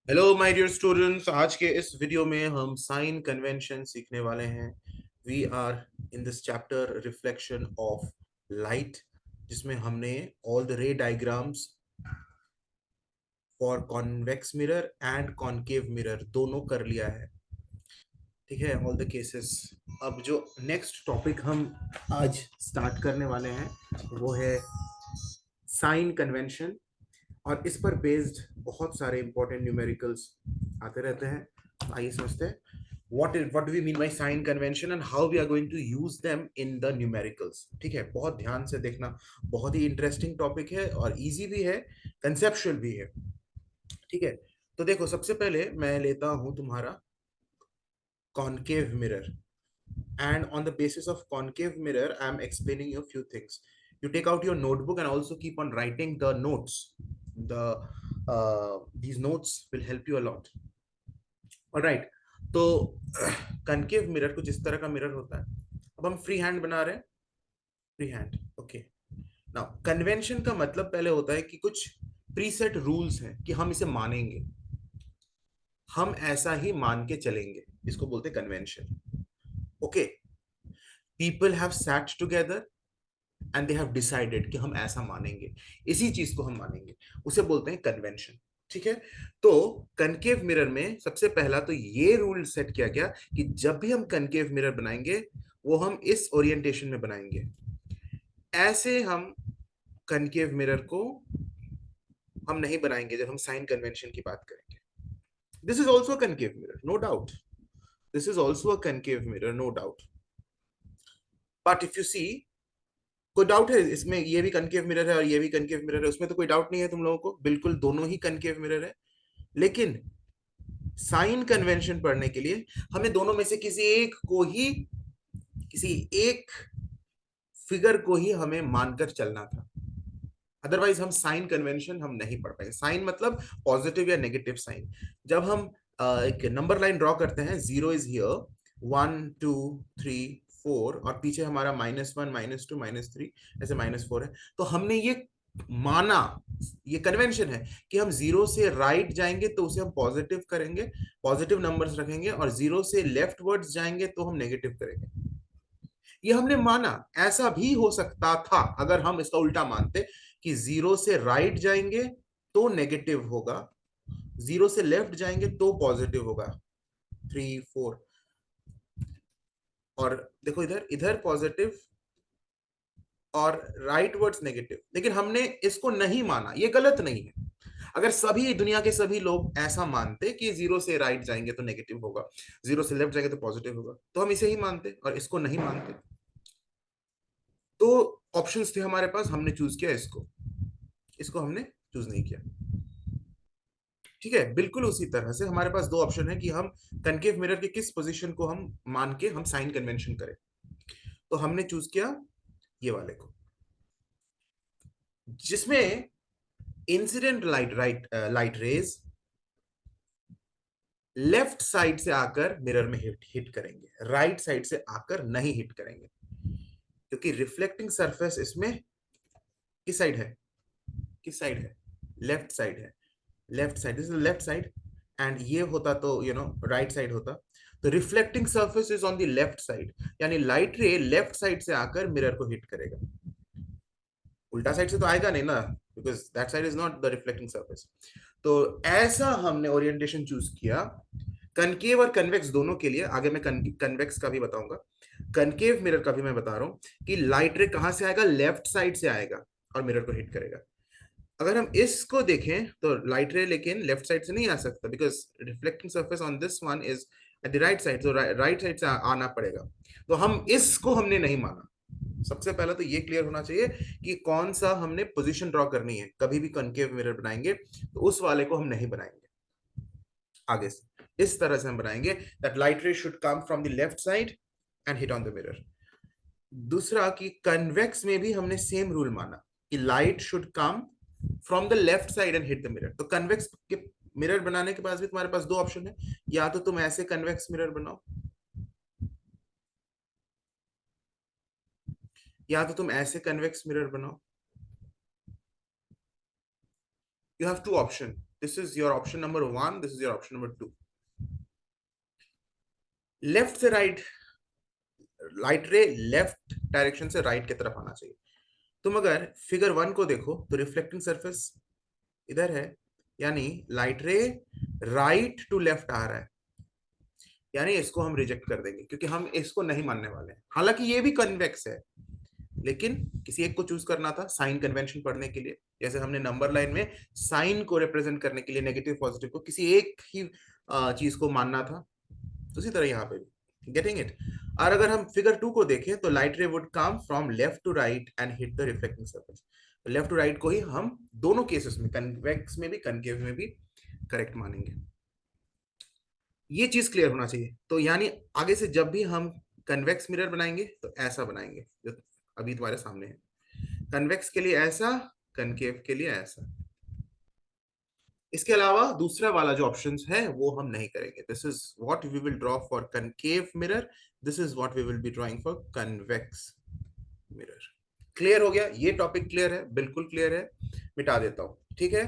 Hello my dear students, आज के इस वीडियो में हम साइन कन्वेंशन सीखने वाले हैं। We are in this chapter reflection of light, जिसमें हमने all the ray diagrams for convex mirror and concave mirror दोनों कर लिया है। ठीक है, ऑल द केसेस। अब जो नेक्स्ट टॉपिक हम आज स्टार्ट करने वाले हैं वो है साइन कन्वेंशन, और इस पर बेस्ड बहुत सारे इंपॉर्टेंट न्यूमेरिकल्स आते रहते हैं। आइए समझते हैं what do we mean by sign convention and how we are going to use them in the numericals। ठीक है, बहुत ध्यान से देखना। बहुत ही इंटरेस्टिंग टॉपिक है और इजी भी है, कंसेप्चुअल भी है। ठीक है, तो देखो, सबसे पहले मैं लेता हूं तुम्हारा concave mirror, and on the basis of concave mirror I am explaining you a few things. You take out your notebook and also keep on writing the notes. These notes will help you a lot. All right, तो concave mirror कुछ इस तरह का mirror होता है। अब हम free hand बना रहे हैं, free hand. Okay, now convention का मतलब पहले होता है कि कुछ प्रीसेट रूल्स हैं कि हम इसे मानेंगे, हम ऐसा ही मान के चलेंगे, इसको बोलते हैं convention. Okay, people have sat together and they have decided कि हम ऐसा मानेंगे, इसी चीज को हम मानेंगे, उसे बोलते हैं कन्वेंशन। ठीक है, तो कनकेव मिरर में सबसे पहला तो ये रूल सेट किया गया कि जब भी हम कनकेव मिरर बनाएंगे वो हम इस ओरिएंटेशन में बनाएंगे। ऐसे हम कनकेव मिरर को हम नहीं बनाएंगे जब हम साइन कन्वेंशन की बात करेंगे। This is also concave mirror, no doubt. This is also a concave mirror, no doubt. But if you see, कोई डाउट है इसमें? ये भी कनकेव मिरर है और ये भी कनकेव मिरर है, उसमें तो कोई डाउट नहीं है तुम लोगों को? बिल्कुल दोनों ही कनकेव मिरर है। लेकिन साइन कन्वेंशन पढ़ने के लिए हमें दोनों में से किसी एक फिगर को ही हमें मानकर चलना था। अदरवाइज हम साइन कन्वेंशन हम नहीं पढ़ पाएंगे। साइन मतलब पॉजिटिव या नेगेटिव साइन। जब हम एक नंबर लाइन ड्रॉ करते हैं, 0 इज हियर, 1 2 3 4, और पीछे हमारा -1 -2 -3, ऐसे -4 है, तो हमने ये माना, ये कन्वेंशन है कि हम 0 से राइट जाएंगे तो उसे हम पॉजिटिव करेंगे, पॉजिटिव नंबर्स रखेंगे, और 0 से लेफ्ट वर्ड्स जाएंगे तो हम नेगेटिव करेंगे। ये हमने माना। ऐसा भी हो सकता था अगर हम इसका उल्टा मानते कि 0 से राइट जाएंगे तो नेगेटिव होगा, 0 से लेफ्ट जाएंगे तो पॉजिटिव होगा। 3 4, और देखो इधर इधर पॉजिटिव और राइट वर्ड्स नेगेटिव। लेकिन हमने इसको नहीं माना, ये गलत नहीं है। अगर सभी दुनिया के सभी लोग ऐसा मानते कि 0 से राइट जाएंगे तो नेगेटिव होगा, 0 से लेफ्ट जाएंगे तो पॉजिटिव होगा, तो हम इसे ही मानते और इसको नहीं मानते। तो ऑप्शंस थे हमारे पास, हमने चूज किया इसको, इसको हमने चूज नहीं किया। ठीक है, बिल्कुल उसी तरह से हमारे पास दो ऑप्शन है कि हम कनकेव मिरर के किस पोजीशन को हम मान के हम साइन कन्वेंशन करें। तो हमने चूज किया ये वाले को, जिसमें incident light rays left side से आकर मिरर में हिट करेंगे, राइट साइड से आकर नहीं हिट करेंगे, क्योंकि रिफ्लेक्टिंग सरफेस इसमें किस साइड है? किस साइड है? लेफ्ट साइड है। Left side, this is left side, and ये होता तो राइट साइड होता। तो reflecting surface is on the left side, यानी लाइट रे लेफ्ट साइड से आकर मिरर को हिट करेगा। उल्टा साइड से तो आएगा नहीं ना, because that side is not the reflecting surface. तो ऐसा हमने ओरिएंटेशन चूज किया कनकेव और कन्वेक्स दोनों के लिए। आगे मैं कन्वेक्स का भी बताऊंगा, कनकेव मिरर का भी मैं बता रहा हूं कि लाइट रे कहां से आएगा, लेफ्ट साइड से आएगा और मिरर को हिट करेगा। अगर हम इसको देखें तो लाइट रे लेकिन लेफ्ट साइड से नहीं आ सकता, because reflecting surface on this one is at the right side, तो राइट साइड से आना पड़ेगा। तो हम इसको हमने नहीं माना। सबसे पहले तो ये क्लियर होना चाहिए कि कौन सा हमने पोजीशन ड्रॉ करनी है। कभी भी कनकेव मिरर बनाएंगे तो उस वाले को हम नहीं बनाएंगे। आगे से इस तरह से हम बनाएंगे दैट लाइट रे should come from the left side and hit on the mirror. दूसरा कि कन्वेक्स में भी हमने सेम रूल माना कि light should come from the left side and hit the mirror. तो कन्वेक्स के मिरर बनाने के पास भी तुम्हारे पास दो ऑप्शन है, या तो तुम ऐसे कन्वेक्स मिरर बनाओ, या तो तुम ऐसे कन्वेक्स मिरर बनाओ। You have two option. This is your option number 1, this is your option number 2। Left से right, light ray left direction से राइट की तरफ आना चाहिए। तुम अगर फिगर 1 को देखो तो रिफ्लेक्टिंग सरफेस इधर है, यानी लाइट रे राइट टू लेफ्ट आ रहा है, यानी इसको हम रिजेक्ट कर देंगे क्योंकि हम इसको नहीं मानने वाले हैं। हालांकि ये भी कन्वेक्स है, लेकिन किसी एक को चूज करना था साइन कन्वेंशन पढ़ने के लिए। जैसे हमने नंबर लाइन में साइन को रिप्रेजेंट करने के लिए नेगेटिव पॉजिटिव को किसी एक ही चीज को मानना था, उसी तरह यहाँ पे भी। Getting it? और अगर हम फिगर 2 को देखें तो light ray would come from left to right and hit the reflecting surface. Left to right को ही हम दोनों केसेस में, कन्वेक्स में भी कनकेव में भी करेक्ट मानेंगे। ये चीज क्लियर होना चाहिए। तो यानी आगे से जब भी हम कन्वेक्स मिरर बनाएंगे तो ऐसा बनाएंगे जो अभी तुम्हारे सामने है। कन्वेक्स के लिए ऐसा, कनकेव के लिए ऐसा। इसके अलावा दूसरा वाला जो ऑप्शन है वो हम नहीं करेंगे। This is what we will draw for concave mirror, this is what we will be drawing for convex mirror. Clear हो गया? ये टॉपिक क्लियर है? बिल्कुल क्लियर है। मिटा देता हूं, ठीक है।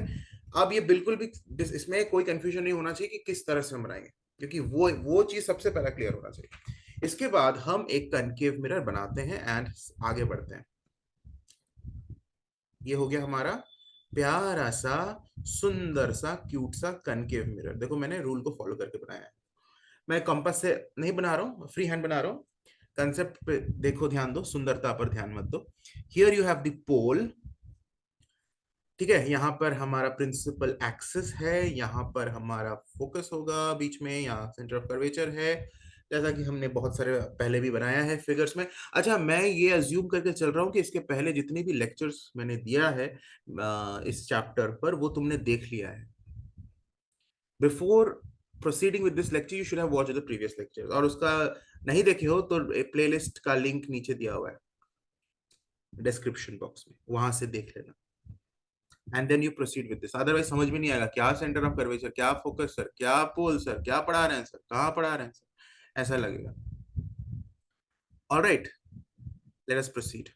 अब ये बिल्कुल भी इसमें कोई कंफ्यूजन नहीं होना चाहिए कि किस तरह से हम बनाएंगे, क्योंकि वो चीज सबसे पहले क्लियर होना चाहिए। इसके बाद हम एक कनकेव मिरर बनाते हैं एंड आगे बढ़ते हैं। ये हो गया हमारा प्यारा सा, सुंदर सा, क्यूट सा कनकेव मिरर। देखो मैंने रूल को फॉलो करके बनाया है। मैं कंपास से नहीं बना रहा हूँ, फ्री हैंड बना रहा हूँ। कंसेप्ट पे देखो, ध्यान दो, सुंदरता पर ध्यान मत दो। Here you have the pole, ठीक है। यहाँ पर हमारा प्रिंसिपल एक्सिस है, यहाँ पर हमारा फोकस होगा बीच में, यहाँ सेंटर ऑफ कर्वेचर है, जैसा कि हमने बहुत सारे पहले भी बनाया है फिगर्स में। अच्छा, मैं ये अज्यूम करके चल रहा हूँ कि इसके पहले जितने भी लेक्चर्स मैंने दिया है इस चैप्टर पर, वो तुमने देख लिया है। Before proceeding with this lecture you should have watched the previous lectures, और उसका नहीं देखे हो तो प्लेलिस्ट का लिंक नीचे दिया हुआ है डिस्क्रिप्शन बॉक्स में, वहां से देख लेना। And then you proceed with this, otherwise समझ में नहीं आएगा क्या सेंटर ऑफ कर्वेचर, क्या फोकस सर, क्या पोल सर, क्या पढ़ा रहे हैं सर, कहाँ पढ़ा रहे हैं सर, ऐसा लगेगा। Alright, let us proceed.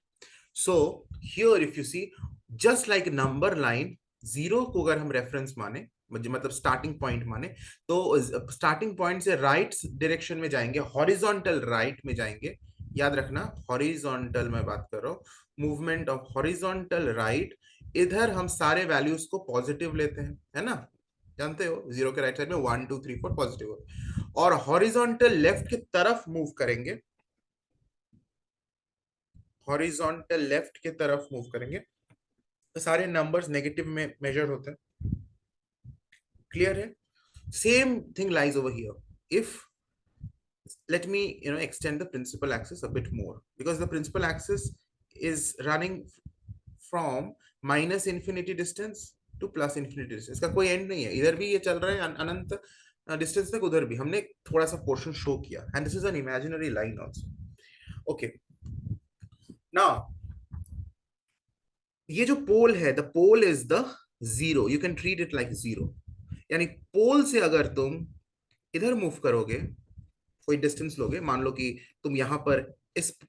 So here if you see, just like number line, zero को अगर हम रेफरेंस माने, मतलब स्टार्टिंग पॉइंट माने, तो स्टार्टिंग पॉइंट से राइट डायरेक्शन में जाएंगे, हॉरिजॉन्टल राइट में जाएंगे। याद रखना, हॉरिजॉन्टल मैं बात कर रहा हूं, मूवमेंट ऑफ हॉरिजॉन्टल राइट। इधर हम सारे वैल्यूज को पॉजिटिव लेते हैं, है ना, जानते हो, जीरो के राइट साइड में 1 2 3 4 पॉजिटिव, और हॉरिजॉन्टल लेफ्ट की तरफ मूव करेंगे, हॉरिजॉन्टल लेफ्ट की तरफ मूव करेंगे तो सारे नंबर्स नेगेटिव में मेजर होते हैं। क्लियर है? Same thing lies over here. If let me extend the principal axis a bit more, because the principal axis is running from minus infinity distance to plus infinity distance। इसका कोई and नहीं है, इधर भी ये चल रहा है अनंत डिस्टेंस तक, उधर भी हमने थोड़ा सा पोर्शन शो किया, and this is an imaginary line also. Okay, now ये जो पोल है, the pole is the zero, you can treat it like zero. यानी पोल से अगर तुम इधर मूव करोगे, कोई डिस्टेंस लोगे, मान लो कि तुम यहां पर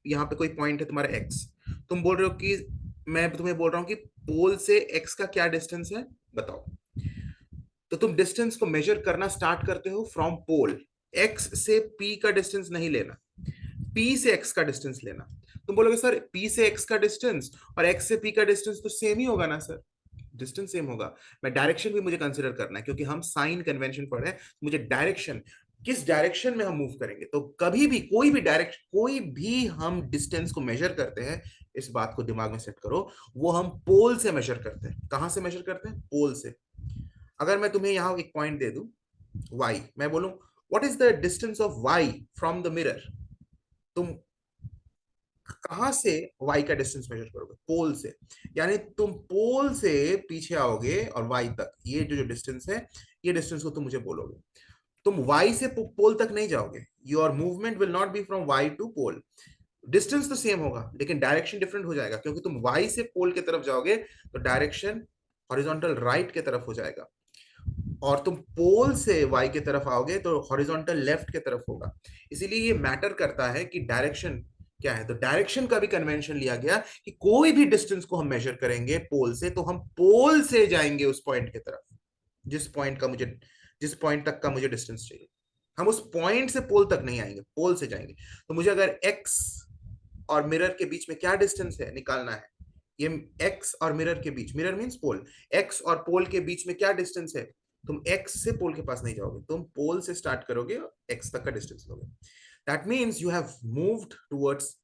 यहां पे कोई पॉइंट है तुम्हारा एक्स, तुम बोल रहे हो कि मैं तुम्हें बोल रहा हूं कि पोल से एक्स का क्या डिस्टेंस है बताओ, तो तुम डिस्टेंस को मेजर करना स्टार्ट करते हो फ्रॉम पोल। एक्स से पी का डिस्टेंस नहीं लेना, पी से एक्स का डिस्टेंस लेना। तुम बोलोगे सर पी से एक्स का डिस्टेंस और एक्स से पी का डिस्टेंस तो सेम ही होगा ना सर, डिस्टेंस सेम होगा, मैं डायरेक्शन भी मुझे कंसिडर करना है, क्योंकि हम साइन कन्वेंशन पढ़े, मुझे डायरेक्शन, किस डायरेक्शन में हम मूव करेंगे। तो कभी भी कोई भी डायरेक्शन, कोई भी हम डिस्टेंस को मेजर करते हैं, इस बात को दिमाग में सेट करो, वो हम पोल से मेजर करते हैं। कहां से मेजर करते हैं? पोल से। अगर मैं तुम्हें यहां एक पॉइंट दे दूं y, मैं बोलूं what is the distance of y from the mirror, तुम कहां से y का डिस्टेंस मेजर करोगे? पोल से। यानी तुम पोल से पीछे आओगे और y तक, ये जो डिस्टेंस है, ये डिस्टेंस को तुम मुझे बोलोगे। तुम y से पोल तक नहीं जाओगे, your movement will not be from y to pole. Distance तो सेम होगा लेकिन डायरेक्शन डिफरेंट हो जाएगा, क्योंकि तुम y से पोल की तरफ जाओगे तो डायरेक्शन हॉरिजॉन्टल राइट की तरफ हो जाएगा, और तुम पोल से y की तरफ आओगे तो हॉरिजॉन्टल लेफ्ट की तरफ होगा। इसीलिए ये मैटर करता है कि डायरेक्शन क्या है। तो डायरेक्शन का भी कन्वेंशन लिया गया कि कोई भी डिस्टेंस को हम मेजर करेंगे पोल से, तो हम पोल से जाएंगे उस पॉइंट की तरफ। जिस पॉइंट तक का मुझे डिस्टेंस चाहिए। हम उस पॉइंट से पोल तक नहीं आएंगे, पोल से जाएंगे। तो मुझे अगर एक्स और मिरर के बीच में क्या डिस्टेंस है निकालना है, ये एक्स और मिरर के बीच, मिरर मींस पोल, एक्स और पोल के बीच में क्या डिस्टेंस है, तुम एक्स से पोल के पास नहीं जाओगे, तुम पोल से स्टार्ट करोगे और एक्स तक का डिस्टेंस लोगे। That means you have moved towards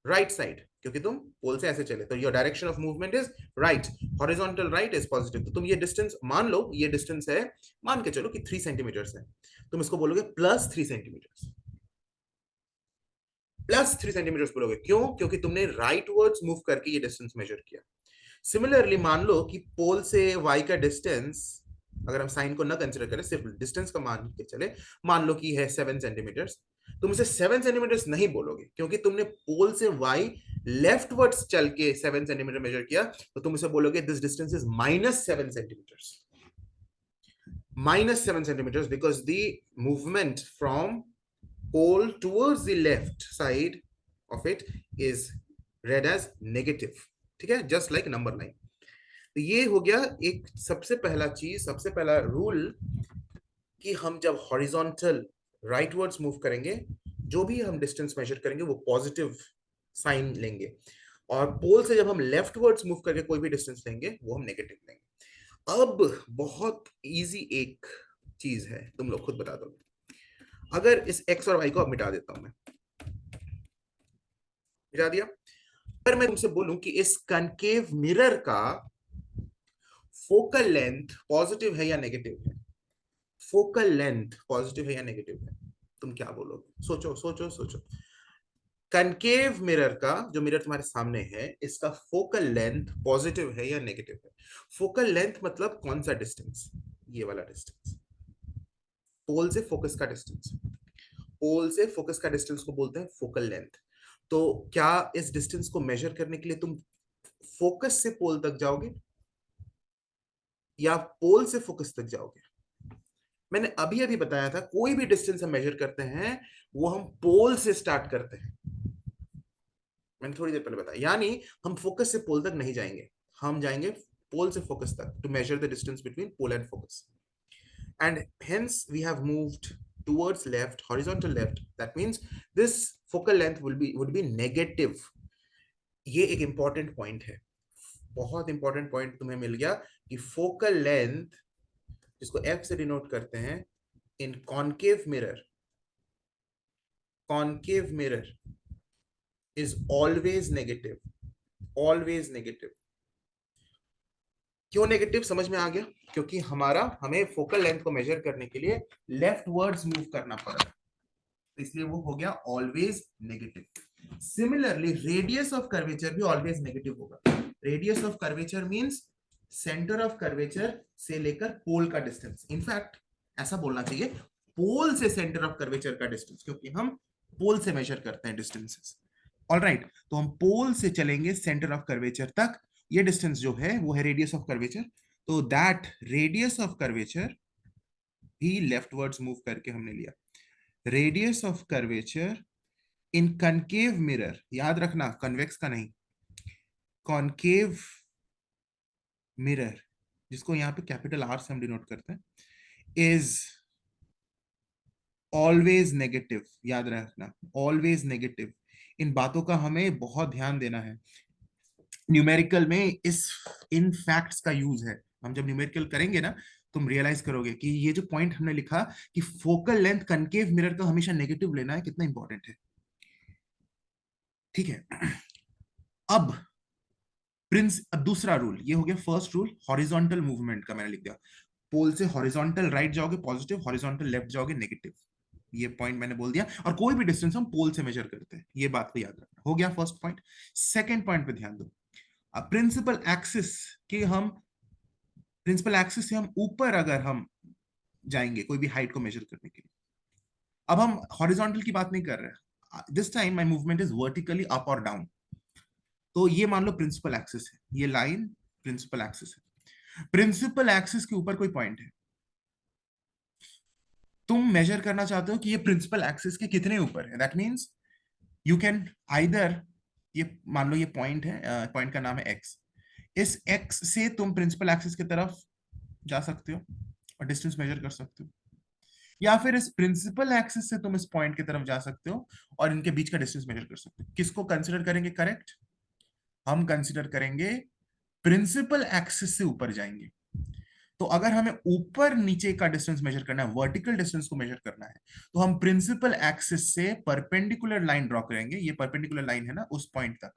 right side, क्योंकि तुम पोल से ऐसे चले, तो your direction of movement is right, horizontal right is positive. तो तुम ये डिस्टेंस मान लो, ये डिस्टेंस है, मान के चलो कि 3 सेंटीमीटर है, तुम इसको बोलोगे +3 सेंटीमीटर, +3 सेंटीमीटर बोलोगे। क्यों? क्योंकि तुमने राइट वर्ड्स मूव करके ये डिस्टेंस मेजर किया। सिमिलरली मान लो कि पोल से वाई का डिस्टेंस, अगर हम साइन को ना कंसिडर करें, सिर्फ डिस्टेंस का मान के चले, मान लो कि है 7 सेंटीमीटर, तुम इसे 7 सेंटीमीटर नहीं बोलोगे, क्योंकि तुमने पोल से वाई लेफ्ट वर्ड्स चल के 7 सेंटीमीटर मेजर किया, तो तुम इसे बोलोगे this distance is -7 centimetre, -7 centimetre, because the movement from pole towards the left side of it is read as negative। ठीक है, जस्ट लाइक नंबर लाइन। तो ये हो गया एक सबसे पहला चीज, सबसे पहला रूल, कि हम जब हॉरिजॉन्टल राइटवर्ड्स मूव करेंगे, जो भी हम डिस्टेंस मेजर करेंगे वो पॉजिटिव साइन लेंगे, और पोल से जब हम लेफ्टवर्ड्स मूव करके कोई भी डिस्टेंस लेंगे वो हम नेगेटिव लेंगे। अब बहुत इजी एक चीज है, तुम लोग खुद बता दो। अगर इस एक्स और वाई को अब मिटा देता हूं मैं, मिटा दिया, अगर मैं तुमसे बोलूं कि इस कनकेव मिरर का फोकल लेंथ पॉजिटिव है या नेगेटिव है, फोकल लेंथ पॉजिटिव है या नेगेटिव है, तुम क्या बोलोगे? सोचो सोचो सोचो। कनकेव मिरर का, जो मिरर तुम्हारे सामने है, इसका फोकल लेंथ पॉजिटिव है या नेगेटिव है? फोकल लेंथ मतलब कौन सा डिस्टेंस? ये वाला डिस्टेंस, पोल से फोकस का डिस्टेंस, पोल से फोकस का डिस्टेंस को बोलते हैं फोकल लेंथ। तो क्या इस डिस्टेंस को मेजर करने के लिए तुम फोकस से पोल तक जाओगे या पोल से फोकस तक जाओगे? मैंने अभी अभी बताया था, कोई भी डिस्टेंस हम मेजर करते हैं वो हम पोल से स्टार्ट करते हैं, मैंने थोड़ी देर पहले बताया। यानी हम फोकस से पोल तक नहीं जाएंगे, हम जाएंगे पोल से फोकस तक, to measure the distance between pole and focus, and hence we have moved towards left, horizontal left, that means this focal length would be negative। ये एक इंपॉर्टेंट पॉइंट है, बहुत इंपॉर्टेंट पॉइंट तुम्हें मिल गया कि फोकल लेंथ, जिसको F से डिनोट करते हैं, in concave mirror, concave mirror is always negative, always negative. क्यों नेगेटिव समझ में आ गया? क्योंकि हमें फोकल लेंथ को मेजर करने के लिए लेफ्ट वर्ड्स मूव करना पड़ा, इसलिए वो हो गया always negative. Similarly radius of curvature भी ऑलवेज नेगेटिव होगा। Radius of curvature means centre of curvature से लेकर पोल का डिस्टेंस, इनफैक्ट ऐसा बोलना चाहिए पोल से सेंटर ऑफ कर्वेचर का डिस्टेंस, क्योंकि हम पोल से मेजर करते हैं डिस्टेंसेस। ऑलराइट, तो हम पोल से चलेंगे सेंटर ऑफ कर्वेचर तक, ये डिस्टेंस जो है वो है रेडियस ऑफ कर्वेचर। तो दैट रेडियस ऑफ कर्वेचर भी लेफ्ट वर्ड्स मूव करके हमने लिया। Radius of curvature in concave mirror, याद रखना कन्वेक्स का नहीं, कॉनकेव मिरर, जिसको यहां पे कैपिटल आर से हम डिनोट करते हैं, इज ऑलवेज नेगेटिव। याद रखना ऑलवेज नेगेटिव। इन बातों का हमें बहुत ध्यान देना है। न्यूमेरिकल में इन फैक्ट्स का यूज है, हम जब न्यूमेरिकल करेंगे ना, तुम रियलाइज करोगे कि ये जो पॉइंट हमने लिखा कि फोकल लेंथ कनकेव मिरर का हमेशा नेगेटिव लेना है, कितना इंपॉर्टेंट है। ठीक है, अब दूसरा रूल, ये हो गया फर्स्ट रूल, हॉरिजॉन्टल मूवमेंट का मैंने लिख दिया। पोल से हॉरिजॉन्टल राइट जाओगे पॉजिटिव, हॉरिजॉन्टल लेफ्ट जाओगे नेगेटिव, ये पॉइंट मैंने बोल दिया। और कोई भी डिस्टेंस हम पोल से मेजर करते हैं, ये बात को याद रखना। हो गया फर्स्ट पॉइंट। सेकेंड पॉइंट पे ध्यान दो। प्रिंसिपल एक्सिस के हम, प्रिंसिपल एक्सिस से हम ऊपर अगर हम जाएंगे कोई भी हाइट को मेजर करने के लिए, अब हम हॉरिजॉन्टल की बात नहीं कर रहे, this time my movement is vertically up और डाउन। तो ये मान लो प्रिंसिपल एक्सिस है, ये लाइन प्रिंसिपल एक्सिस है। प्रिंसिपल एक्सिस के ऊपर कोई पॉइंट है, तुम मेजर करना चाहते हो कि ये प्रिंसिपल एक्सिस के कितने ऊपर है। That means you can either, ये मान लो ये पॉइंट है, पॉइंट का नाम है एक्स, इस एक्स से तुम प्रिंसिपल एक्सिस की तरफ जा सकते हो, और डिस्टेंस मेजर कर सकते हो, या फिर इस प्रिंसिपल एक्सिस से तुम इस पॉइंट की तरफ जा सकते हो और इनके बीच का डिस्टेंस मेजर कर सकते हो। किसको कंसिडर करेंगे करेक्ट? हम कंसिडर करेंगे प्रिंसिपल एक्सिस से ऊपर जाएंगे। तो अगर हमें ऊपर नीचे का डिस्टेंस मेजर करना है, वर्टिकल डिस्टेंस को मेजर करना है, तो हम प्रिंसिपल एक्सिस से परपेंडिकुलर लाइन ड्रॉ करेंगे। ये परपेंडिकुलर लाइन है ना उस पॉइंट तक,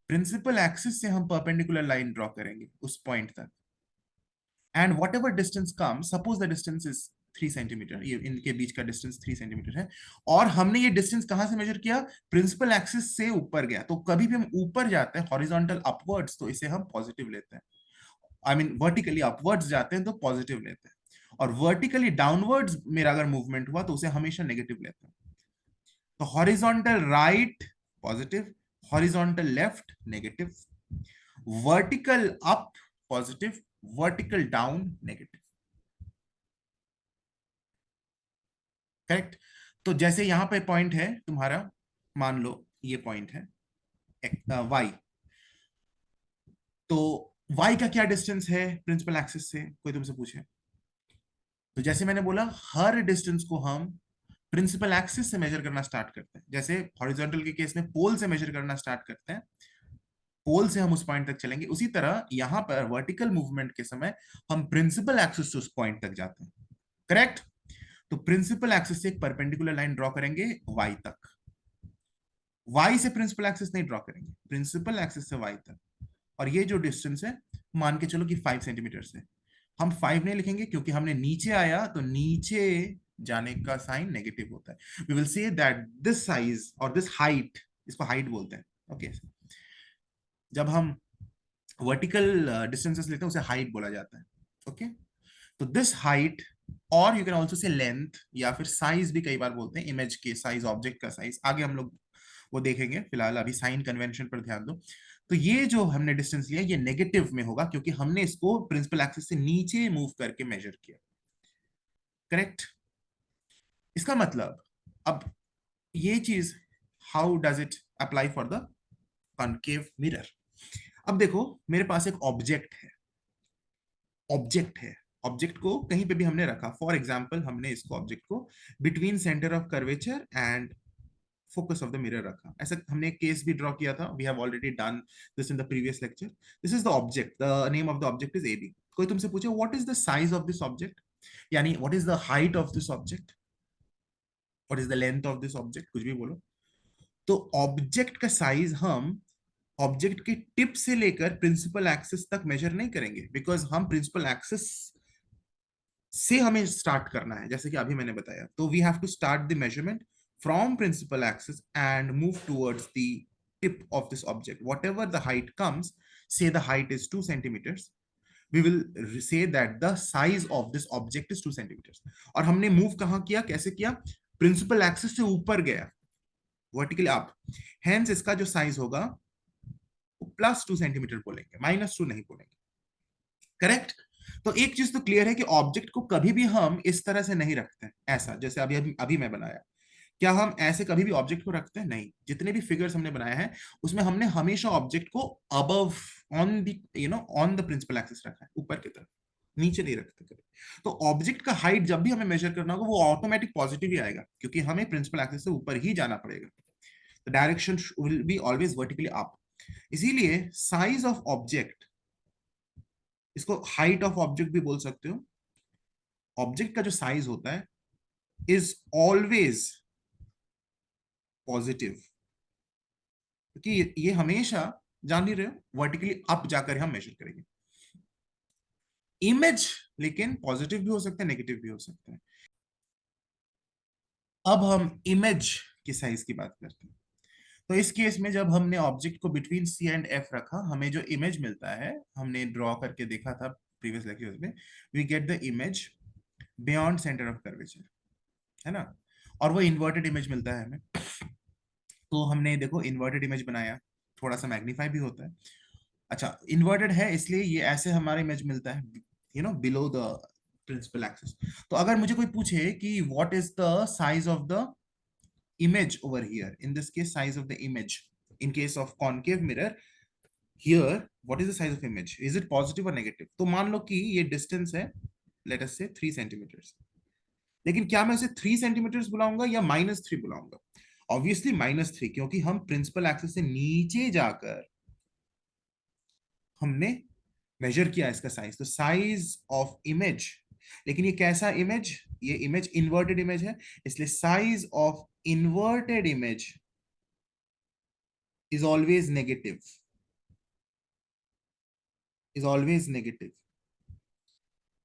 प्रिंसिपल एक्सिस से हम परपेंडिकुलर लाइन ड्रॉ करेंगे उस पॉइंट तक। And what ever distance come, suppose the distance is 3 centimetre, ये इनके बीच का डिस्टेंस 3 सेंटीमीटर है, और हमने ये डिस्टेंस कहां से मेजर किया? प्रिंसिपल एक्सिस से ऊपर गया। तो कभी भी हम ऊपर जाते हैं हॉरिजॉन्टल अपवर्ड्स, तो इसे हम पॉजिटिव लेते हैं। आई मीन वर्टिकली अपवर्ड्स जाते हैं तो पॉजिटिव लेते हैं, और वर्टिकली डाउनवर्ड्स मेरा अगर मूवमेंट हुआ तो उसे हमेशा नेगेटिव लेते हैं। तो horizontal right positive, horizontal left negative, vertical up positive, vertical down negative. Correct? तो जैसे यहां पे पॉइंट है तुम्हारा, मान लो ये पॉइंट है वाई, तो वाई का क्या डिस्टेंस है प्रिंसिपल एक्सिस से, कोई तुमसे पूछे? तो जैसे मैंने बोला, हर डिस्टेंस को हम प्रिंसिपल एक्सिस से मेजर करना स्टार्ट करते हैं। जैसे हॉरिजॉन्टल के केस में पोल से मेजर करना स्टार्ट करते हैं, पोल से हम उस पॉइंट तक चलेंगे, उसी तरह यहां पर वर्टिकल मूवमेंट के समय हम प्रिंसिपल एक्सिस से उस पॉइंट तक जाते हैं। करेक्ट? तो प्रिंसिपल एक्सिस से एक परपेंडिकुलर लाइन ड्रॉ करेंगे वाई तक, वाई से प्रिंसिपल एक्सिस नहीं ड्रॉ करेंगे, प्रिंसिपल एक्सिस से वाई तक। और ये जो डिस्टेंस है मान के चलो कि 5 सेंटीमीटर से, हम 5 नहीं लिखेंगे क्योंकि हमने नीचे आया तो नीचे जाने का साइन नेगेटिव होता है। We will say that this size और दिस हाइट, इसको हाइट बोलते हैं। ओके जब हम वर्टिकल डिस्टेंसेस लेते हैं उसे हाइट बोला जाता है। ओके तो दिस हाइट, और यू कैन ऑल्सो से लेंथ, या फिर साइज भी कई बार बोलते हैं, इमेज के साइज, ऑब्जेक्ट का साइज, आगे हम लोग वो देखेंगे, फिलहाल अभी साइन कन्वेंशन पर ध्यान दो। तो ये जो हमने डिस्टेंस लिया ये नेगेटिव में होगा क्योंकि हमने इसको प्रिंसिपल एक्सिस से नीचे मूव करके मेजर किया। करेक्ट? इसका मतलब अब ये चीज, how does it apply for the concave mirror? अब देखो मेरे पास एक ऑब्जेक्ट है, ऑब्जेक्ट है, ऑब्जेक्ट को कहीं पे भी हमने रखा, फॉर एग्जाम्पल हमने इसको ऑब्जेक्ट को between centre of curvature and focus of the mirror रखा। ऐसा हमने एक केस भी ड्रॉ किया था, we have already done this in the previous lecture. This is the object, the name of the object is AB. कोई तुमसे पूछे what is the size of this object, यानी what is the height of this object, what is the length of this object, कुछ भी बोलो। तो object का size हम ऑब्जेक्ट की टिप से लेकर प्रिंसिपल एक्सिस तक मेजर नहीं करेंगे, बिकॉज हम प्रिंसिपल एक्सिस से हमें स्टार्ट करना है, जैसे कि अभी मैंने बताया। तो we have to start the measurement from principal axis and move towards the tip of this object. Whatever the height comes, say the height is 2 centimeters, we will say that the size of this object is 2 centimeters. और हमने move कहाँ किया, कैसे किया? Principal axis से ऊपर गया, vertically up, hence इसका जो साइज होगा वो +2 सेंटीमीटर बोलेंगे, -2 नहीं बोलेंगे। करेक्ट? तो एक चीज तो क्लियर है कि ऑब्जेक्ट को कभी भी हम इस तरह से नहीं रखते हैं, ऐसा जैसे अभी अभी अभी मैं बनाया। क्या हम ऐसे कभी भी ऑब्जेक्ट को रखते हैं? नहीं। जितने भी फिगर्स हमने बनाए हैं उसमें हमने हमेशा ऑब्जेक्ट को above, on the on the principal axis रखा है, ऊपर की तरफ, नीचे नहीं रखते कभी। तो ऑब्जेक्ट का हाइट जब भी हमें मेजर करना होगा वो ऑटोमेटिक पॉजिटिव ही आएगा क्योंकि हमें प्रिंसिपल एक्सिस से ऊपर ही जाना पड़ेगा। The direction will be always vertically up. इसीलिए साइज ऑफ ऑब्जेक्ट, इसको हाइट ऑफ ऑब्जेक्ट भी बोल सकते हो, ऑब्जेक्ट का जो साइज होता है इज ऑलवेज पॉजिटिव, क्योंकि ये हमेशा, जान ही रहे हो, वर्टिकली अप जाकर हम मेजर करेंगे। इमेज लेकिन पॉजिटिव भी हो सकते हैं, नेगेटिव भी हो सकते हैं। अब हम इमेज की साइज की बात करते हैं। तो इस केस में जब हमने ऑब्जेक्ट को बिटवीन सी एंड एफ रखा, हमें जो इमेज मिलता है, हमने ड्रॉ करके देखा था प्रीवियस लेक्चर्स में, we get the image beyond centre of curvature, है ना? और वो इन्वर्टेड इमेज मिलता है हमें। तो हमने देखो इन्वर्टेड इमेज बनाया, थोड़ा सा मैग्नीफाई भी होता है। अच्छा, इन्वर्टेड है इसलिए ये ऐसे हमारा इमेज मिलता है, बिलो द प्रिंसिपल एक्सिस। तो अगर मुझे कोई पूछे कि what is the size of the image over here, in this case size of the image, in case of concave mirror here, what is the size of image, is it positive or negative? तो मान लो कि ये distance है let us से 3 centimetres. लेकिन क्या मैं उसे 3 सेंटीमीटर्स बुलाऊंगा या -3 बुलाऊंगा? ऑब्वियसली -3, क्योंकि हम प्रिंसिपल एक्सिस से नीचे जाकर हमने मेजर किया इसका साइज, तो साइज ऑफ इमेज। लेकिन ये कैसा इमेज? ये इमेज इन्वर्टेड इमेज है, इसलिए size of inverted image is always negative, is always negative,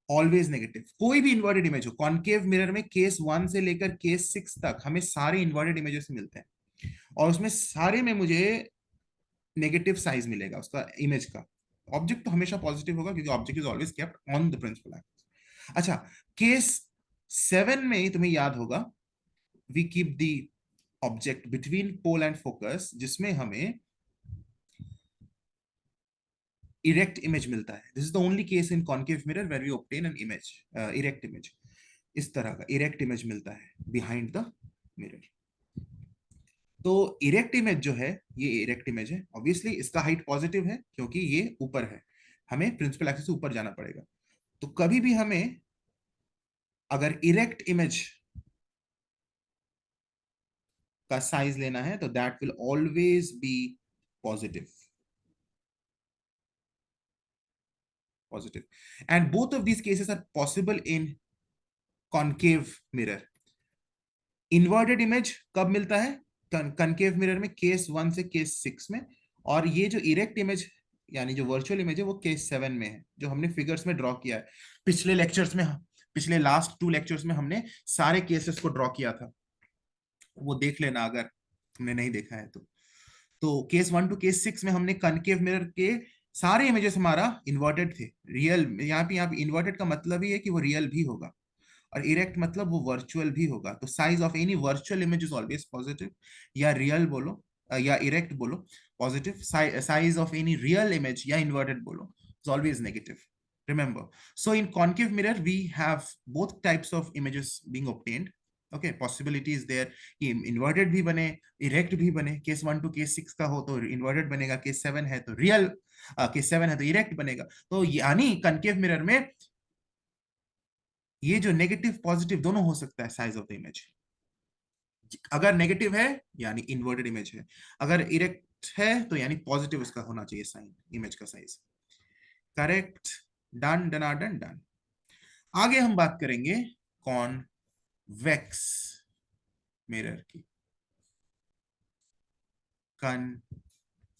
always negative. कोई भी इन्वर्टेड इमेज हो, कॉनकेव मिरर में केस 1 से लेकर केस 6 तक हमें सारे इन्वर्टेड इमेजेस मिलते हैं, और उसमें सारे में मुझे नेगेटिव साइज मिलेगा उसका इमेज का। ऑब्जेक्ट तो हमेशा पॉजिटिव होगा, क्योंकि object is always kept on the principal axis. अच्छा, केस 7 में तुम्हें याद होगा, we keep the object between pole and focus, जिसमें हमें इरेक्ट इमेज मिलता है। This is the only case in concave mirror where we obtain an image, erect image. इस तरह का इरेक्ट इमेज मिलता है बिहाइंड द मिरर। तो इरेक्ट इमेज जो है, ये इरेक्ट इमेज है, ऑब्वियसली इसका हाइट पॉजिटिव है क्योंकि ये ऊपर है, हमें प्रिंसिपल एक्सिस से ऊपर जाना पड़ेगा। तो कभी भी हमें अगर इरेक्ट इमेज का साइज लेना है तो that will always be positive, positive. And both of these cases are possible in concave mirror. Inverted image कब मिलता है? कनकेव मिरर में केस 1 से केस 6 में, और ये जो इरेक्ट इमेज यानी जो वर्चुअल इमेज है वो केस 7 में है, जो हमने फिगर्स में ड्रॉ किया है पिछले लेक्चर्स में। पिछले लास्ट 2 लेक्चर्स में हमने सारे केसेस को ड्रॉ किया था, वो देख लेना अगर तुमने नहीं देखा है तो। केस 1 टू केस 6 में हमने कनकेव मिरर के सारे इमेजेस हमारा इन्वर्टेड थे, रियल। यहाँ पे इन्वर्टेड का मतलब ही है कि वो रियल भी होगा, और इरेक्ट मतलब वो वर्चुअल भी होगा। तो size of any virtual image is always positive, या रियल बोलो या इरेक्ट बोलो positive. Size of any real image या इन्वर्टेड बोलो is always negative, remember. So in concave mirror we have both types of images being obtained. Okay, possibility is there कि inverted भी बने, erect भी बने। केस 1 टू केस 6 का हो तो inverted बनेगा, केस 7 है तो रियल, केस 7 है तो erect बनेगा। तो यानी concave mirror में ये जो नेगेटिव पॉजिटिव दोनों हो सकता है साइज ऑफ द इमेज। अगर नेगेटिव है यानी इन्वर्टेड इमेज है, अगर इरेक्ट है तो यानी पॉजिटिव इसका होना चाहिए साइन, इमेज का size. Correct, done, done, done. आगे हम बात करेंगे कॉन्वेक्स मिरर की, कन्वेक्स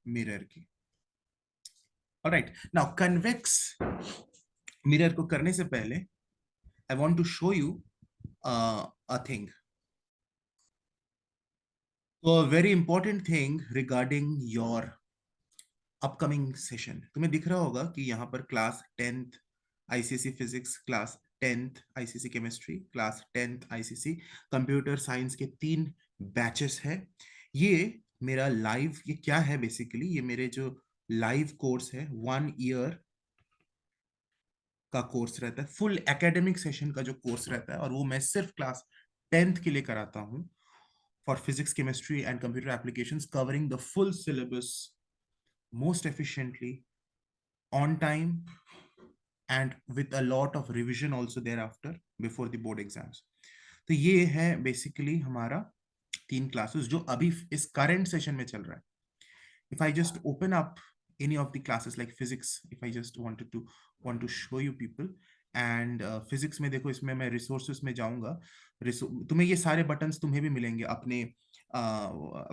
मिरर की। ऑलराइट, नाउ कन्वेक्स मिरर को करने से पहले I want to show you a thing. So a very important thing regarding your upcoming session, तुम्हें दिख रहा होगा कि यहाँ पर class 10th ICSE physics, class 10th ICSE chemistry, class 10th ICSE computer science के 3 बैचेस है। ये मेरा लाइव, ये क्या है बेसिकली, ये मेरे जो लाइव कोर्स है 1 ईयर का कोर्स रहता है, फुल एकेडमिक सेशन का जो कोर्स रहता है, और वो मैं सिर्फ क्लास 10th के लिए कराता हूँ for physics, chemistry and computer applications, covering the full syllabus most efficiently, on time, and with a lot of revision also thereafter before the board exams. तो ये है बेसिकली हमारा 3 क्लासेस जो अभी इस करंट सेशन में चल रहा है। if I just open up any of the classes like physics, if I just want to show you people, and physics में देखो, इसमें मैं resources में जाऊंगा। तुम्हें ये सारे बटन्स तुम्हें भी मिलेंगे अपने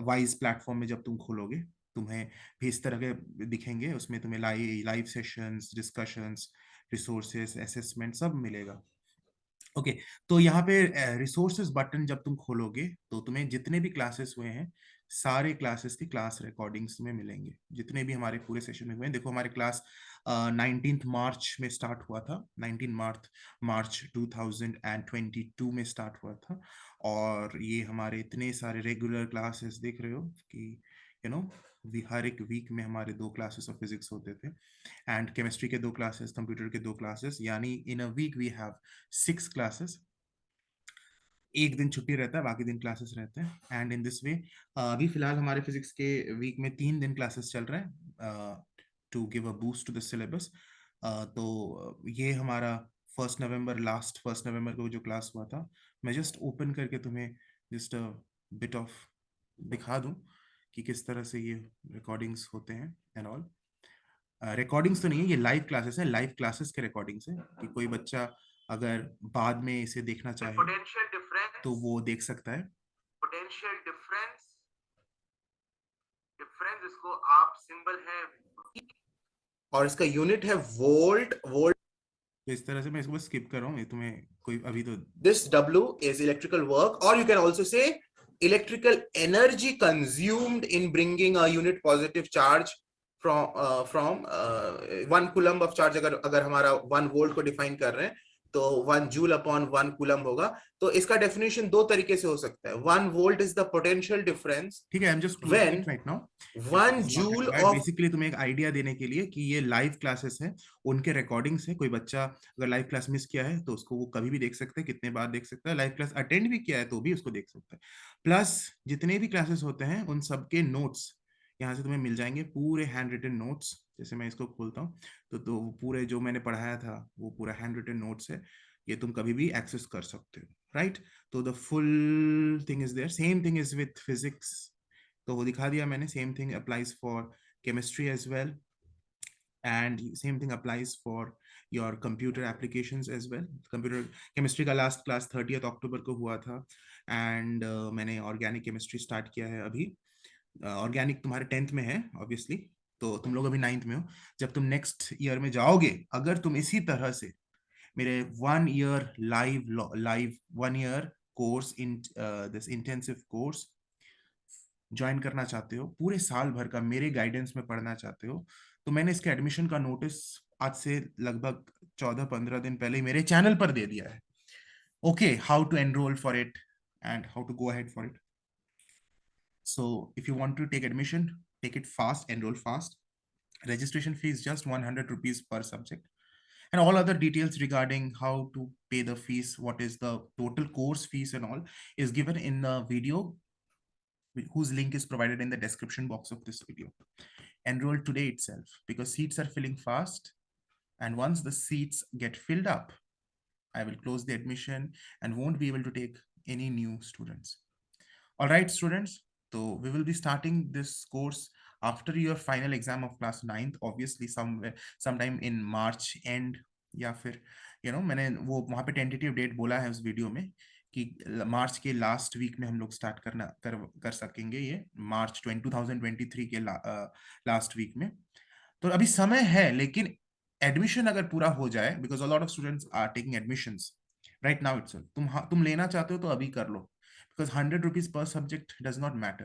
वाइज प्लेटफॉर्म में। जब तुम खोलोगे तुम्हें भी इस तरह के दिखेंगे, उसमें तुम्हें live sessions, discussions, resources, assessment सब मिलेगा। ओके, तो यहाँ पे रिसोर्सेज बटन जब तुम खोलोगे तो तुम्हें जितने भी क्लासेस हुए हैं सारे क्लासेस की क्लास रिकॉर्डिंग्स तुम्हें मिलेंगे, जितने भी हमारे पूरे सेशन में हुए हैं। देखो हमारे क्लास 19 मार्च में स्टार्ट हुआ था, 19 मार्च 2022 में स्टार्ट हुआ था, और ये हमारे इतने सारे रेगुलर क्लासेस देख रहे हो कि यू नो हर एक वीक में हमारे 2 क्लासेस ऑफ फिजिक्स होते थे, एंड केमिस्ट्री के 2 क्लासेस, कंप्यूटर के 2 क्लासेस, यानी in a week we have 6 classes. एक दिन छुट्टी रहता है, बाकी दिन क्लासेस रहते हैं। एंड इन दिस वे अभी फिलहाल हमारे फिजिक्स के वीक में 3 दिन क्लासेस चल रहे हैं, to give a boost to the syllabus. तो ये हमारा 1 नवंबर, लास्ट 1 नवंबर को जो क्लास हुआ था, मैं जस्ट ओपन करके तुम्हें जस्ट बिट ऑफ दिखा दूं कि किस तरह से ये रिकॉर्डिंग्स होते हैं एंड ऑल। रिकॉर्डिंग्स तो नहीं है, ये लाइव क्लासेस है, लाइव क्लासेस के रिकॉर्डिंग्स है, कि कोई बच्चा अगर बाद में इसे देखना चाहे पोटेंशियल डिफरेंस तो वो देख सकता है। पोटेंशियल डिफरेंस, डिफरेंस इसको आप सिंबल है और इसका यूनिट है वोल्ट। वोल्ट तो इस तरह से मैं इसको बस स्किप कर रहा हूँ, ये तुम्हें कोई अभी तो this W is electrical work, और you can also say electrical energy consumed in bringing a unit positive charge from 1 coulomb of charge. अगर हमारा 1 वोल्ट को डिफाइन कर रहे हैं तो 1 जूल अपॉन 1 कूलम होगा। तो इसका डेफिनेशन दो तरीके से हो सकता है। 1 volt is the potential difference, ठीक है, I am just closing it right now. 1 joule of, basically तुम्हें एक आइडिया देने के लिए कि ये लाइव क्लासेस है, उनके रिकॉर्डिंग्स है। कोई बच्चा अगर लाइव क्लास मिस किया है तो उसको वो कभी भी देख सकता है, कितने बार देख सकता है। लाइव क्लास अटेंड भी किया है तो भी उसको देख सकता है। प्लस जितने भी क्लासेस होते हैं उन सबके नोट्स यहाँ से तुम्हें मिल जाएंगे, पूरे हैंड रिटन नोट्स। जैसे मैं इसको खोलता हूँ तो पूरे जो मैंने पढ़ाया था वो पूरा हैंड रिटन नोट्स है, ये तुम कभी भी एक्सेस कर सकते हो, राइट। तो the full thing is there. Same thing is with physics, तो वो दिखा दिया मैंने। Same thing applies for chemistry as well, and same thing applies for your computer applications as well. Computer chemistry का लास्ट क्लास 30 अक्टूबर को हुआ था, and मैंने ऑर्गेनिक केमिस्ट्री स्टार्ट किया है अभी। ऑर्गेनिक तुम्हारे 10th में है ऑब्वियसली, तो तुम लोग अभी 9th में हो। जब तुम नेक्स्ट ईयर में जाओगे, अगर तुम इसी तरह से मेरे 1 year live 1 year course in this intensive course join करना चाहते हो, पूरे साल भर का मेरे गाइडेंस में पढ़ना चाहते हो, तो मैंने इसके एडमिशन का नोटिस आज से लगभग 14-15 दिन पहले मेरे चैनल पर दे दिया है। Okay, how to enrol for it and how to go ahead for it. So if you want to take admission, take it fast, enrol fast. Registration fee is just 100 rupees per subject, and all other details regarding how to pay the fees, what is the total course fees and all, is given in the video whose link is provided in the description box of this video. Enroll today itself, because seats are filling fast, and once the seats get filled up, I will close the admission and won't be able to take any new students. All right, students, so we will be starting this course after your final exam of class 9th, obviously sometime in March end, या फिर मैंने वो वहाँ पे tentative date बोला है उस video में कि मार्च के लास्ट वीक में हम लोग स्टार्ट कर सकेंगे, ये मार्च 2023 के लास्ट वीक में। तो अभी समय है, लेकिन एडमिशन अगर पूरा हो जाए, because a lot of students are taking admissions right now itself, तुम लेना चाहते हो तो अभी कर लो, because 100 rupees per subject does not matter.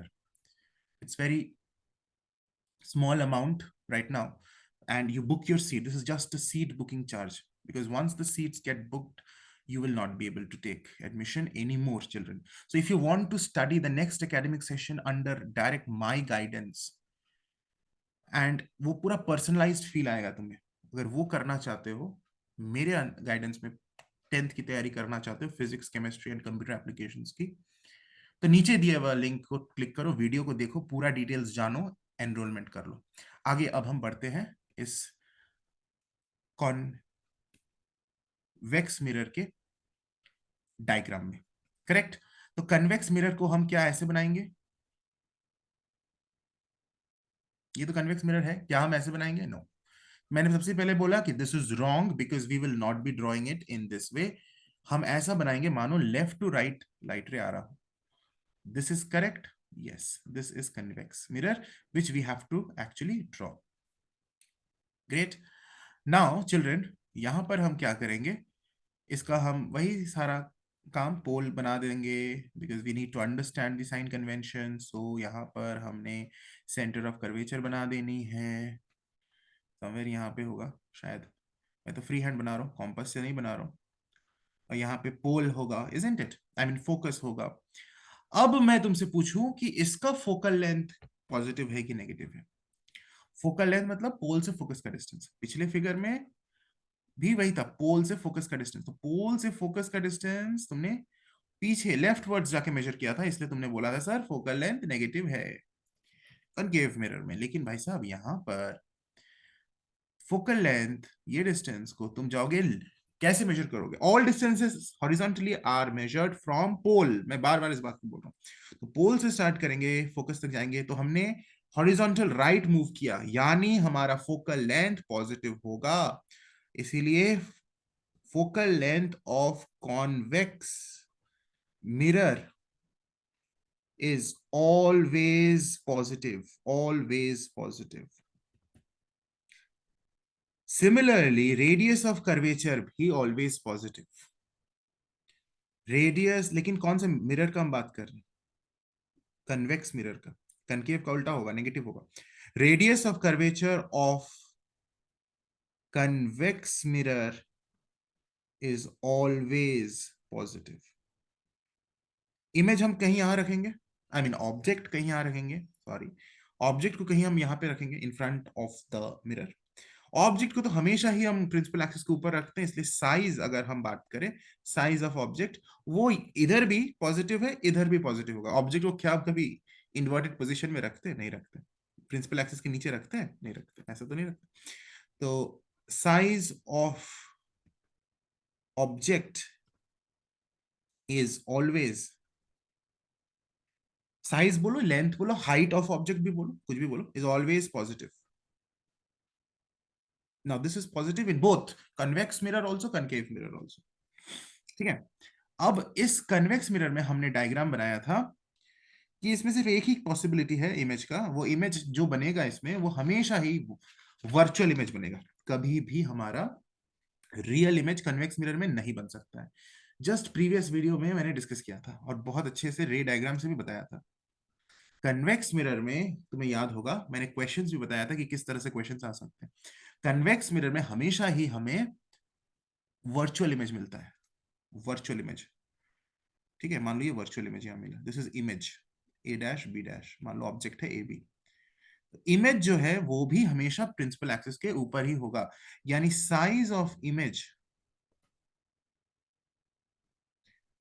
It's very small amount right now, and you book your seat. This is just a seat booking charge, because once the seats get booked, you will not be able to take admission anymore, children. So if you want to study the next academic session under direct my guidance, and वो पूरा personalized feel आएगा तुम्हें, अगर वो करना चाहते हो, मेरे गाइडेंस में 10th की तैयारी करना चाहते हो, physics, chemistry and computer applications की, तो नीचे दिए हुए लिंक को क्लिक करो, वीडियो को देखो, पूरा डिटेल्स जानो, एनरोलमेंट कर लो। आगे अब हम बढ़ते हैं इस कॉन्वेक्स मिरर के डायग्राम में, करेक्ट। तो कन्वेक्स मिरर को हम क्या ऐसे बनाएंगे, ये तो कन्वेक्स मिरर है, क्या हम ऐसे बनाएंगे? नो, मैंने सबसे पहले बोला कि this is wrong, because we will not be drawing it in this way. हम ऐसा बनाएंगे, मानो लेफ्ट टू राइट लाइट रे आ रहा हो। This is correct. Yes, this is convex mirror, which we have to actually draw. Great. Now, children, यहां पर हम क्या करेंगे, इसका हम वही सारा काम पोल बना देंगे, because we need to understand the sign convention. So यहाँ पर हमने center of curvature बना देनी है, somewhere यहाँ पे होगा शायद, मैं तो फ्री हैंड बना रहा हूँ, कॉम्पस से नहीं बना रहा हूँ। और यहाँ पे पोल होगा, isn't it? I mean focus होगा। अब मैं तुमसे पूछूं कि इसका फोकल लेंथ पॉजिटिव है कि नेगेटिव है। फोकल लेंथ मतलब पोल से फोकस का डिस्टेंस, पिछले फिगर में भी वही था, पोल से फोकस का डिस्टेंस। तो पोल से फोकस का डिस्टेंस तुमने पीछे लेफ्ट वर्ड्स जाके मेजर किया था, इसलिए तुमने बोला था सर फोकल लेंथ नेगेटिव है कनकेव मिरर में। लेकिन भाई साहब यहाँ पर फोकल लेंथ, ये डिस्टेंस को तुम जाओगे कैसे मेजर करोगे? All distances horizontally are measured from pole. मैं बार बार इस बात को बोल रहा हूँ। तो पोल से स्टार्ट करेंगे, फोकस तक जाएंगे, तो हमने हॉरिजॉन्टल राइट मूव किया, यानी हमारा फोकल लेंथ पॉजिटिव होगा। इसीलिए focal length of convex mirror is always positive, always positive. Similarly, radius of curvature भी always positive. रेडियस, लेकिन कौन से मिरर का हम बात कर रहे हैं? कन्वेक्स मिरर का। कनकेव का उल्टा होगा, नेगेटिव होगा। Radius of curvature of convex mirror is always positive. Image हम कहीं यहां रखेंगे, आई मीन ऑब्जेक्ट कहीं यहां रखेंगे, सॉरी, ऑब्जेक्ट को कहीं हम यहां पे रखेंगे इन front of the mirror. Object को तो हमेशा ही हम प्रिंसिपल एक्सिस के ऊपर रखते हैं, इसलिए साइज अगर हम बात करें, साइज ऑफ ऑब्जेक्ट, वो इधर भी पॉजिटिव है, इधर भी पॉजिटिव होगा। ऑब्जेक्ट को क्या कभी इन्वर्टेड पोजीशन में रखते हैं? नहीं रखते। प्रिंसिपल एक्सिस के नीचे रखते हैं? नहीं रखते, ऐसा तो नहीं रखते। तो size of object is always, size बोलो, लेंथ बोलो, हाइट ऑफ ऑब्जेक्ट भी बोलो, कुछ भी बोलो, is always positive. Now this is positive in both convex mirror also, concave mirror also. ठीक है। अब इस कन्वेक्स मिरर में हमने डायग्राम बनाया था कि इसमें सिर्फ एक ही पॉसिबिलिटी है इमेज का, वो इमेज जो बनेगा इसमें वो हमेशा ही वर्चुअल इमेज बनेगा, कभी भी हमारा रियल इमेज कन्वेक्स मिरर में नहीं बन सकता है। जस्ट प्रीवियस वीडियो में मैंने डिस्कस किया था और बहुत अच्छे से रे डायग्राम से भी बताया था। कन्वेक्स मिरर में तुम्हें याद होगा मैंने क्वेश्चंस भी बताया था कि किस तरह से क्वेश्चंस आ सकते हैं। कन्वेक्स मिरर में हमेशा ही हमें वर्चुअल इमेज मिलता है, वर्चुअल इमेज। ठीक है, मान लो ये वर्चुअल इमेज यहां मिला, this is image A dash B dash, मान लो ऑब्जेक्ट है ए बी। इमेज जो है वो भी हमेशा प्रिंसिपल एक्सिस के ऊपर ही होगा, यानी size of image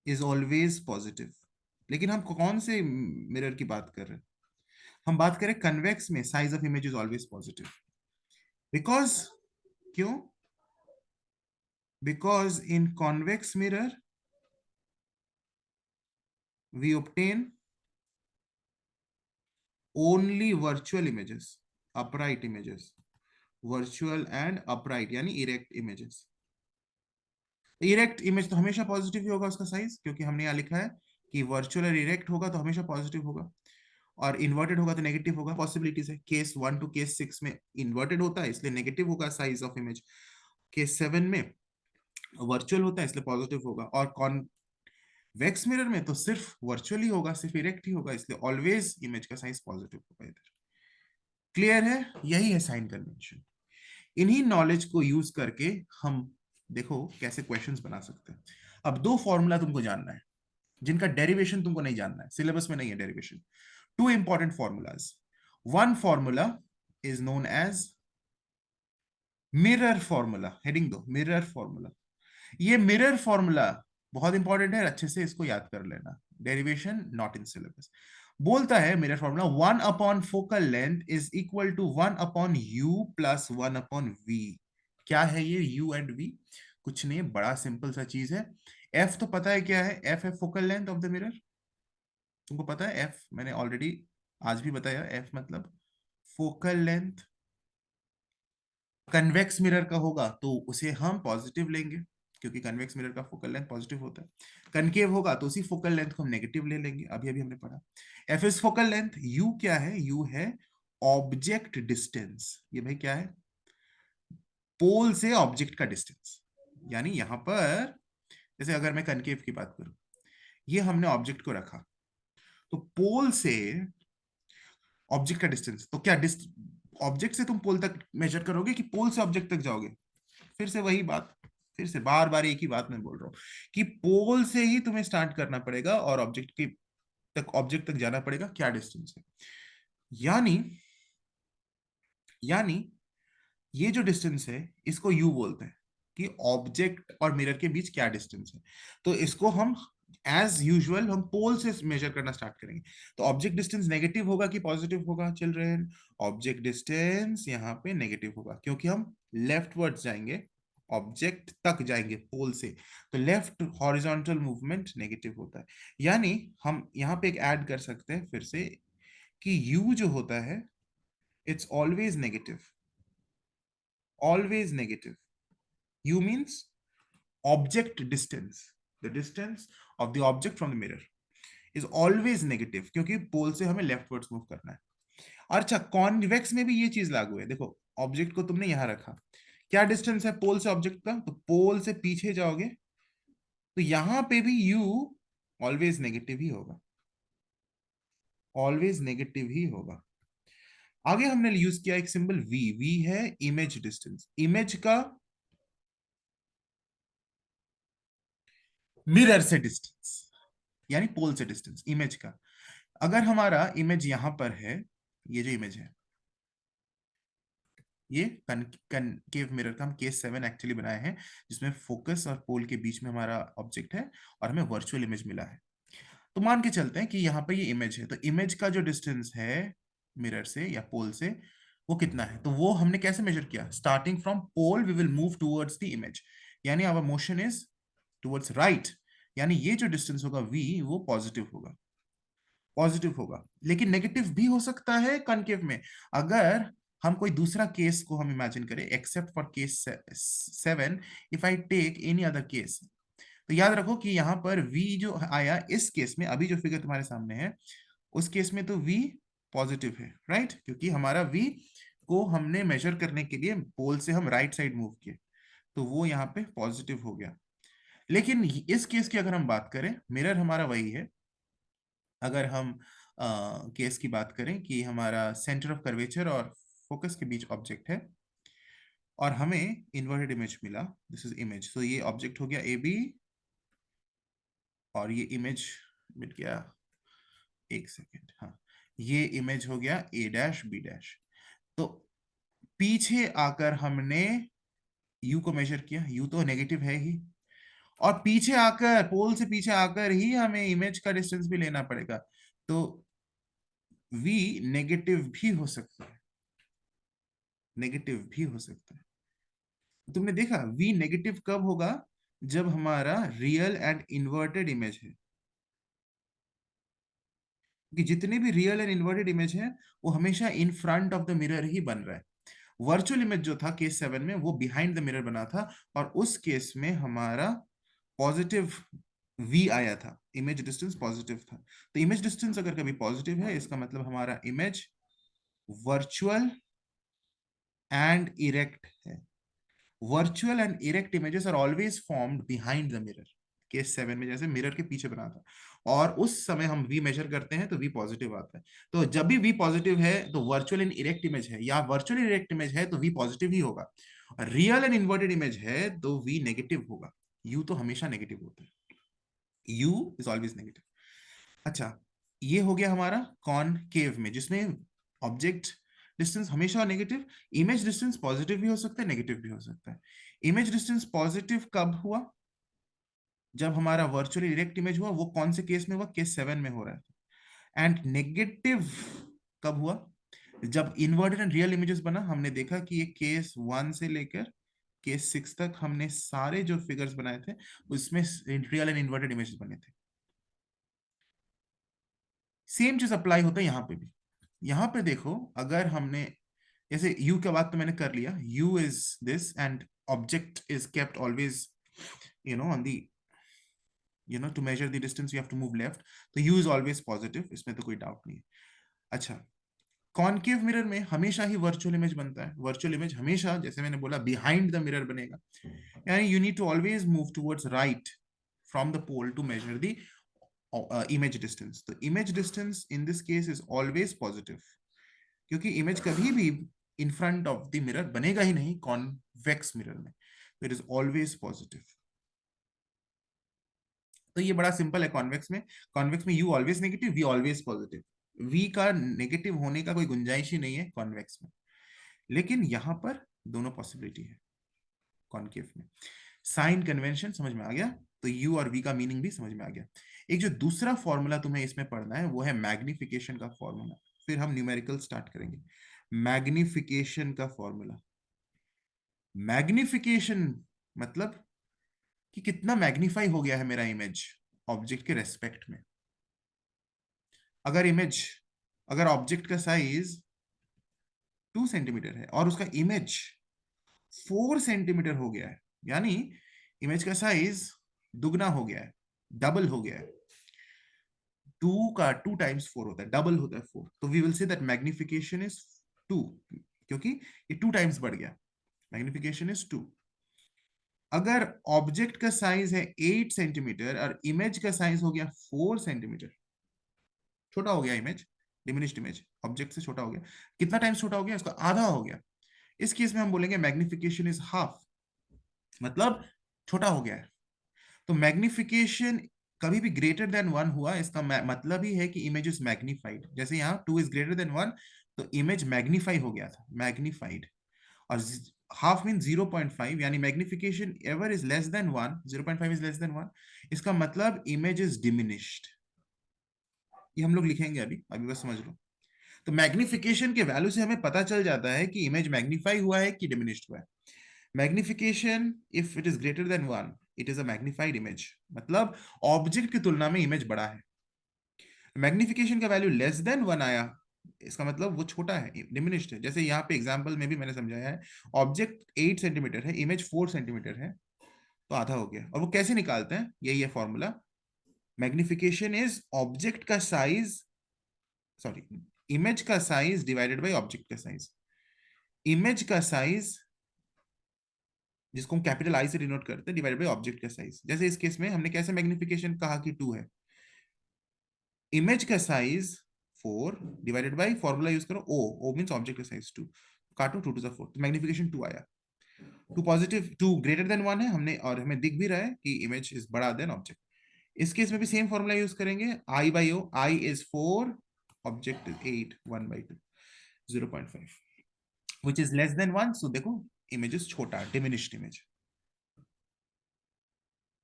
is always positive. लेकिन हम कौन से मिरर की बात कर रहे हैं? हम बात करें कन्वेक्स में size of image is always positive, because, क्यों? Because in convex mirror we obtain only virtual images, upright images, virtual and upright यानी इरेक्ट इमेजेस। इरेक्ट इमेज तो हमेशा पॉजिटिव ही होगा उसका साइज, क्योंकि हमने यहाँ लिखा है कि वर्चुअल और इरेक्ट होगा तो हमेशा पॉजिटिव होगा, और इन्वर्टेड होगा तो नेगेटिव होगा। पॉसिबिलिटीज है, केस 1 टू केस 6 में इन्वर्टेड होता है इसलिए नेगेटिव होगा साइज ऑफ इमेज, केस 7 में वर्चुअल होता है इसलिए पॉजिटिव होगा, और कॉन्वेक्स मिरर में तो सिर्फ वर्चुअल ही होगा, सिर्फ इरेक्ट ही होगा, इसलिए ऑलवेज इमेज का साइज पॉजिटिव होगा इधर। क्लियर है? यही है साइन कन्वेंशन। इन्हीं नॉलेज को यूज करके हम देखो कैसे क्वेश्चंस बना सकते हैं। अब दो फॉर्मूला तुमको जानना है जिनका डेरिवेशन तुमको नहीं जानना है, सिलेबस में नहीं है derivation. Two important formulas. One formula is known as mirror formula, heading दो मिरर फॉर्मूला। ये मिरर फॉर्मूला बहुत इंपॉर्टेंट है, अच्छे से इसको याद कर लेना, डेरिवेशन नॉट इन सिलेबस। बोलता है mirror formula 1 upon focal length is equal to 1 upon u plus 1 upon v. क्या है ये यू एंड वी? कुछ नहीं, बड़ा सिंपल सा चीज है। एफ तो पता है क्या है, एफ है focal length of the mirror, तुमको पता है एफ, मैंने ऑलरेडी आज भी बताया, एफ मतलब फोकल लेंथ। कन्वेक्स मिरर का होगा तो उसे हम पॉजिटिव लेंगे क्योंकि कन्वेक्स मिरर का फोकल लेंथ पॉजिटिव होता है। कनकेव होगा तो उसी फोकल लेंथ को हम नेगेटिव ले लेंगे, अभी अभी हमने पढ़ा। F is focal length, you क्या है? यू है ऑब्जेक्ट डिस्टेंस। ये भाई क्या है? पोल से ऑब्जेक्ट का डिस्टेंस। यानी यहां पर जैसे अगर मैं कनकेव की बात करूं, ये हमने ऑब्जेक्ट को रखा, तो पोल से ऑब्जेक्ट का डिस्टेंस, तो क्या ऑब्जेक्ट से तुम पोल तक मेजर करोगे कि पोल से ऑब्जेक्ट तक जाओगे? फिर से वही बात, फिर से बार बार एक ही बात मैं बोल रहा हूं कि पोल से ही तुम्हें स्टार्ट करना पड़ेगा और ऑब्जेक्ट तक जाना पड़ेगा, क्या डिस्टेंस है। यानी यानी ये जो डिस्टेंस है इसको यू बोलते हैं कि ऑब्जेक्ट और मिरर के बीच क्या डिस्टेंस है। तो इसको हम एज यूजुअल हम पोल से मेजर करना स्टार्ट करेंगे। तो ऑब्जेक्ट डिस्टेंस नेगेटिव होगा कि पॉजिटिव होगा चिल्ड्रेन? ऑब्जेक्ट डिस्टेंस यहाँ पे नेगेटिव होगा क्योंकि हम लेफ्ट वर्ड जाएंगे, ऑब्जेक्ट तक जाएंगे पोल से, तो लेफ्ट हॉरिजॉन्टल मूवमेंट नेगेटिव होता है। यानी हम यहाँ पे एक ऐड कर सकते हैं फिर से कि u जो होता है it's always negative, always negative. u means object distance, the distance of the object from the mirror is always negative क्योंकि पोल से हमें लेफ्टवर्ड्स मूव करना है। अच्छा, कॉन्वेक्स में भी ये चीज लागू है। देखो ऑब्जेक्ट को तुमने यहां रखा, क्या डिस्टेंस है पोल से ऑब्जेक्ट का? तो पोल से पीछे जाओगे तो यहां पे भी u ऑलवेज नेगेटिव ही होगा, ऑलवेज नेगेटिव ही होगा। आगे हमने यूज किया एक सिंबल v, v है इमेज डिस्टेंस, इमेज का मिरर से डिस्टेंस, यानी पोल से डिस्टेंस इमेज का। अगर हमारा इमेज यहां पर है, ये जो इमेज है, ये कनकेव मिरर का हम केस 7 एक्चुअली बनाए हैं, जिसमें फोकस और पोल के बीच में हमारा ऑब्जेक्ट है और हमें वर्चुअल इमेज मिला है। तो मान के चलते हैं कि यहाँ पे ये इमेज है, तो इमेज का जो डिस्टेंस है मिरर से या पोल से वो कितना है? तो वो हमने कैसे मेजर किया? Starting from pole we will move towards the image, यानी our motion is towards right, यानी ये जो डिस्टेंस होगा v वो पॉजिटिव होगा, पॉजिटिव होगा। लेकिन नेगेटिव भी हो सकता है कनकेव में। अगर हम कोई दूसरा केस को हम इमेजिन करें, except for case 7, if I take any other case, तो याद रखो कि यहाँ पर v जो आया इस केस में, अभी जो फिगर तुम्हारे सामने है उस केस में तो v पॉजिटिव है, राइट? क्योंकि हमारा v को हमने मेजर करने के लिए पोल से हम राइट साइड मूव किए, तो वो यहाँ पे पॉजिटिव हो गया। लेकिन इस केस की अगर हम बात करें, मिरर हमारा वही है। अगर हम केस की बात करें कि हमारा सेंटर ऑफ कर्वेचर और फोकस के बीच ऑब्जेक्ट है और हमें इन्वर्टेड इमेज मिला, दिस इज इमेज, तो ये ऑब्जेक्ट हो गया ए बी और ये इमेज मिट गया, एक सेकेंड, हाँ, ये इमेज हो गया ए डैश बी डैश। तो पीछे आकर हमने यू को मेजर किया, यू तो नेगेटिव है ही, और पीछे आकर पोल से पीछे आकर ही हमें इमेज का डिस्टेंस भी लेना पड़ेगा, तो v नेगेटिव भी हो सकता है, नेगेटिव भी हो सकता है। तुमने देखा v नेगेटिव कब होगा? जब हमारा रियल एंड इन्वर्टेड इमेज है, कि जितने भी रियल एंड इन्वर्टेड इमेज है वो हमेशा in front of the mirror ही बन रहा है। वर्चुअल इमेज जो था केस 7 में वो बिहाइंड द मिरर बना था, और उस केस में हमारा पॉजिटिव v आया था, इमेज डिस्टेंस पॉजिटिव था। तो इमेज डिस्टेंस अगर कभी पॉजिटिव है इसका मतलब हमारा इमेज वर्चुअल एंड इरेक्ट है। Virtual and erect images are always formed behind the mirror, case 7 में जैसे मिरर के पीछे बना था, और उस समय हम v मेजर करते हैं तो v पॉजिटिव आता है। तो जब भी v पॉजिटिव है तो वर्चुअल एंड इरेक्ट इमेज है, या वर्चुअल इरेक्ट इमेज है तो v पॉजिटिव ही होगा, और रियल एंड इन्वर्टेड इमेज है तो v नेगेटिव होगा। u तो हमेशा नेगेटिव होता है, u इज ऑलवेज नेगेटिव। अच्छा, ये हो गया हमारा कॉनकेव में, जिसमें ऑब्जेक्ट डिस्टेंस हमेशा नेगेटिव, इमेज डिस्टेंस पॉजिटिव भी हो सकता है नेगेटिव भी हो सकता है। इमेज डिस्टेंस पॉजिटिव कब हुआ? जब हमारा वर्चुअली डायरेक्ट इमेज हुआ, वो कौन से केस में हुआ? केस 7 में हो रहा है। एंड नेगेटिव कब हुआ? जब इन्वर्टेड एंड रियल इमेजेस बना, हमने देखा कि ये केस 1 से लेकर केस 6 तक हमने सारे जो फिगर्स बनाए थे उसमें रियल एंड इन्वर्टेड इमेजेस बने थे। सेम चीज अप्लाई होता है यहाँ पे भी। यहाँ पे देखो, अगर हमने जैसे u का बात तो मैंने कर लिया, u is this and object is kept always on the to measure the distance you have to move left, तो u इज ऑलवेज पॉजिटिव, इसमें तो कोई डाउट नहीं है। अच्छा, कॉनकेव मिरर में हमेशा ही वर्चुअल इमेज बनता है, वर्चुअल इमेज हमेशा जैसे मैंने बोला बिहाइंड द मिरर बनेगा, यानी you need to always move towards right from the pole to measure the image distance. तो image distance in this case is always positive, क्योंकि इमेज कभी भी इन फ्रंट ऑफ द मिरर बनेगा ही नहीं convex mirror में, तो इट इज ऑलवेज पॉजिटिव। तो ये बड़ा सिंपल है कॉन्वेक्स में। कॉन्वेक्स में u always negative, v always positive, v का नेगेटिव होने का कोई गुंजाइश ही नहीं है कॉन्वेक्स में, लेकिन यहां पर दोनों पॉसिबिलिटी है कॉन्केव में। साइन कन्वेंशन समझ में आ गया, तो यू और वी का मीनिंग भी समझ में आ गया। एक जो दूसरा फॉर्मूला तुम्हें इसमें पढ़ना है वो है मैग्निफिकेशन का फॉर्मूला, फिर हम न्यूमेरिकल स्टार्ट करेंगे। मैग्निफिकेशन का फॉर्मूला, मैग्निफिकेशन मतलब कि कितना मैग्नीफाई हो गया है मेरा इमेज ऑब्जेक्ट के रेस्पेक्ट में। अगर इमेज, अगर ऑब्जेक्ट का साइज 2 सेंटीमीटर है और उसका इमेज 4 सेंटीमीटर हो गया है, यानी इमेज का साइज दुगना हो गया है, डबल हो गया है। 2 का 2 टाइम्स 4 होता है, डबल होता है 4, तो we will say that magnification is 2, क्योंकि ये 2 टाइम्स बढ़ गया, मैग्निफिकेशन इज 2। अगर ऑब्जेक्ट का साइज है 8 सेंटीमीटर और इमेज का साइज हो गया 4 सेंटीमीटर, छोटा हो गया इमेज, डिमिनिश्ड इमेज ऑब्जेक्ट से छोटा हो गया, कितना टाइम्स छोटा हो गया, उसका आधा हो गया, इस केस में हम बोलेंगे मैग्निफिकेशन इज हाफ, मतलब छोटा हो गया है। तो मैग्निफिकेशन कभी भी ग्रेटर देन 1 हुआ, इसका मतलब ही है कि इमेज इज मैग्निफाइड। जैसे यहाँ 2 इज ग्रेटर देन 1, तो इमेज मैग्निफाई हो गया था, मैग्निफाइड। और हाफ मीन 0.5, यानी magnification ever is less than 1, 0.5 is less than 1, इसका मतलब इमेज इज डिमिनिश्ड। ये हम लोग लिखेंगे अभी, अभी बस समझ लो। तो मैग्निफिकेशन के वैल्यू से हमें पता चल जाता है कि इमेज मैग्नीफाई हुआ है कि डिमिनिश्ड हुआ है। Magnification if it is greater than 1, it is a magnified image, मतलब ऑब्जेक्ट की तुलना में इमेज बड़ा है। मैग्निफिकेशन का वैल्यू लेस देन 1 आया, इसका मतलब वो छोटा है, डिमिनिश्ड है। जैसे यहाँ पे एग्जांपल में भी मैंने समझाया है, ऑब्जेक्ट 8 सेंटीमीटर है, इमेज 4 सेंटीमीटर है, तो आधा हो गया। और वो कैसे निकालते हैं, यही है फॉर्मूला, मैग्निफिकेशन इज ऑब्जेक्ट का साइज, सॉरी, इमेज का साइज डिवाइडेड बाय ऑब्जेक्ट का साइज। इमेज का साइज, जिसको हम कैपिटल आई से डिनोट करते हैं, डिवाइडेड बाय ऑब्जेक्ट का साइज। जैसे इस केस में हमने कैसे मैग्निफिकेशन कहा कि 2 है, इमेज का size 4 divided by formula use करो, ओ, ओ मींस ऑब्जेक्ट का साइज 2, काटो 2 टू द 4, तो मैग्निफिकेशन 2 आया। 2 पॉजिटिव, 2 ग्रेटर देन 1 है हमने, और हमें दिख भी रहा है कि इमेज इज बड़ा देन ऑब्जेक्ट। इस केस में भी सेम फॉर्मूला यूज करेंगे, I by O, I is 4, object is 8, 1/2, 0.5, which is less than 1, so देखो इमेज इज छोटा, डिमिनिश्ड इमेज।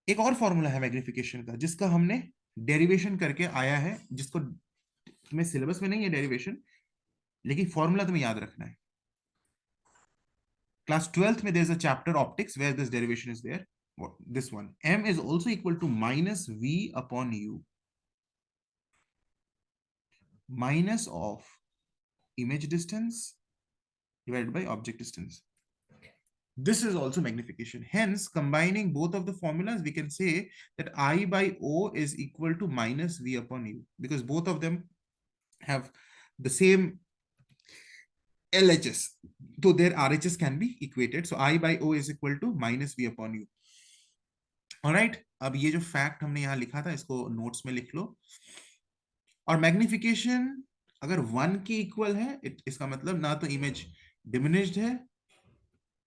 एक और फॉर्मूला है मैग्निफिकेशन का, जिसका हमने डेरिवेशन करके आया है, जिसको तुम्हें सिलेबस में नहीं है डेरिवेशन, लेकिन फॉर्मूला तुम्हें याद रखना है। क्लास 12th में there's a chapter optics where this derivation is there. This one, m is also equal to minus v upon u, minus of image distance divided by object distance. This is also magnification. Hence, combining both of the formulas, we can say that I by O is equal to minus V upon U, because both of them have the same LHS. So their RHS can be equated. So I by O is equal to minus V upon U. Alright, अब ये जो fact हमने यहाँ लिखा था, इसको notes में लिख लो। और मैग्निफिकेशन अगर 1 की इक्वल है, इसका मतलब ना तो इमेज डिमिनिश्ड है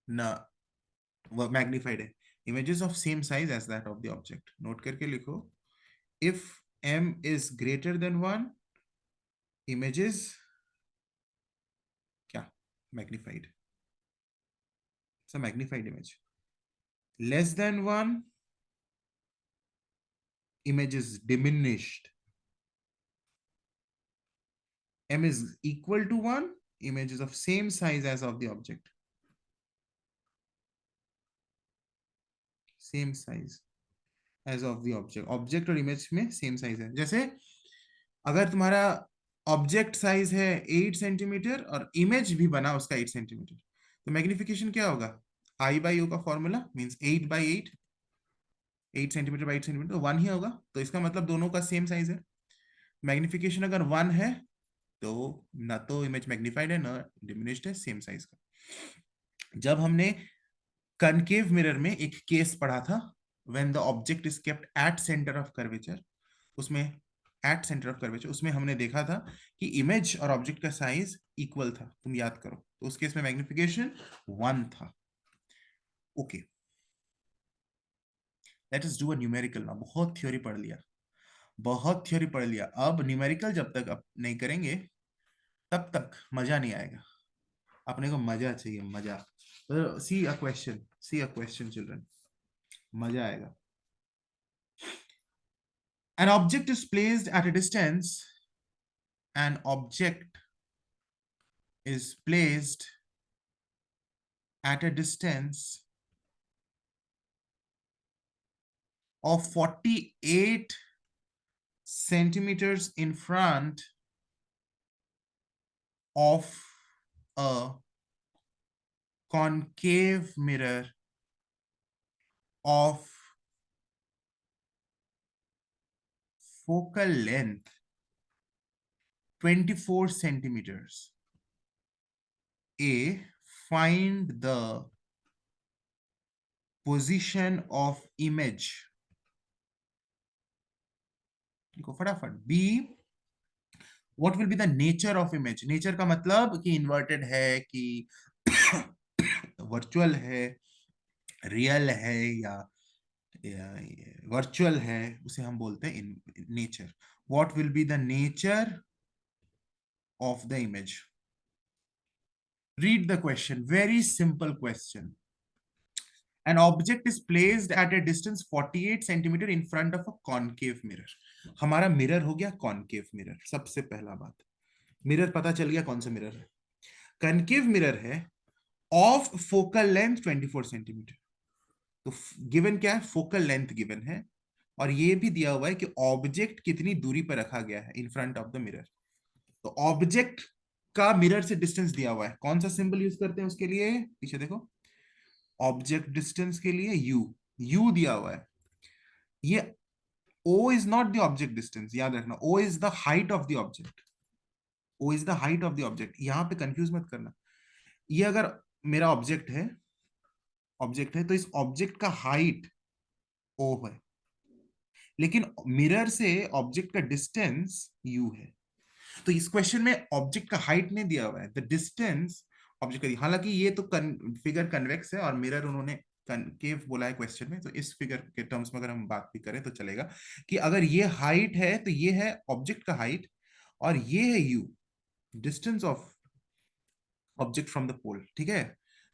ना मैग्निफाइड है, images of same size as that of the object. Note करके लिखो, if m is greater than 1, images क्या, magnified, it's a magnified image. Less than 1, image is diminished. M is equal to 1, image is of same size as of the object, same size as of the object, object और image में same size है। जैसे अगर तुम्हारा object size है 8 centimetre और image भी बना उसका 8 सेंटीमीटर, तो मैग्निफिकेशन क्या होगा, आई बाई ओ का formula means 8/8, 8 centimetre by 8 centimetre, तो 1 ही होगा, तो इसका मतलब दोनों का सेम साइज है। मैग्निफिकेशन अगर 1 है तो ना तो इमेज मैग्निफाइड है ना डिमिनिश्ड है, सेम साइज का। जब हमने कनकेव मिरर में एक केस पढ़ा था, when the object is kept at centre of curvature, उसमें एट सेंटर ऑफ कर्वेचर, उसमें हमने देखा था कि इमेज और ऑब्जेक्ट का साइज इक्वल था, तुम याद करो, तो उस केस में मैग्निफिकेशन 1 था। Okay, let us do a numerical ना। बहुत थ्योरी पढ़ लिया, बहुत थ्योरी पढ़ लिया, अब न्यूमेरिकल जब तक अब नहीं करेंगे तब तक मजा नहीं आएगा। अपने को मजा चाहिए, मजा। See a question, see a question children. मजा आएगा. An object is placed at a distance. An object is placed at a distance of 48 centimeters in front of a concave mirror of focal length 24 centimeters. A. Find the position of image. देखो फटाफट. B. What will be the nature of image? Nature का मतलब कि inverted है कि virtual है, real है, या वर्चुअल है, उसे हम बोलते हैं nature. What will be the nature of the image? Read the question. Very simple question. An object is placed at a distance 48 centimeter in front of a concave mirror. हमारा mirror हो गया concave mirror. सबसे पहला बात, mirror पता चल गया कौन सा मिरर है. कनकेव मिरर है ऑफ फोकल लेंथ 24 सेंटीमीटर. तो गिवन क्या है? फोकल लेंथ गिवन है, और ये भी दिया हुआ है कि ऑब्जेक्ट कितनी दूरी पर रखा गया है in front of the mirror. तो ऑब्जेक्ट का मिरर से डिस्टेंस दिया हुआ है. कौन सा सिंबल यूज करते हैं उसके लिए? पीछे देखो. ऑब्जेक्ट डिस्टेंस के लिए यू दिया हुआ है. ये O is not the object distance, याद रखना. O is the height of the object. O is the height of the object. यहां पे कंफ्यूज मत करना. ये अगर मेरा ऑब्जेक्ट है तो इस ऑब्जेक्ट का हाइट O है, लेकिन मिरर से ऑब्जेक्ट का डिस्टेंस U है. तो इस क्वेश्चन में ऑब्जेक्ट का हाइट नहीं दिया हुआ है, द डिस्टेंस ऑब्जेक्ट का. हालांकि ये तो फिगर कन्वेक्स है और मिरर उन्होंने कनकेव बोला है क्वेश्चन में, तो इस फिगर के टर्म्स में अगर हम बात भी करें तो चलेगा कि अगर ये हाइट है तो ये है ऑब्जेक्ट का हाइट, और ये है u, distance of object from the pole. ठीक है,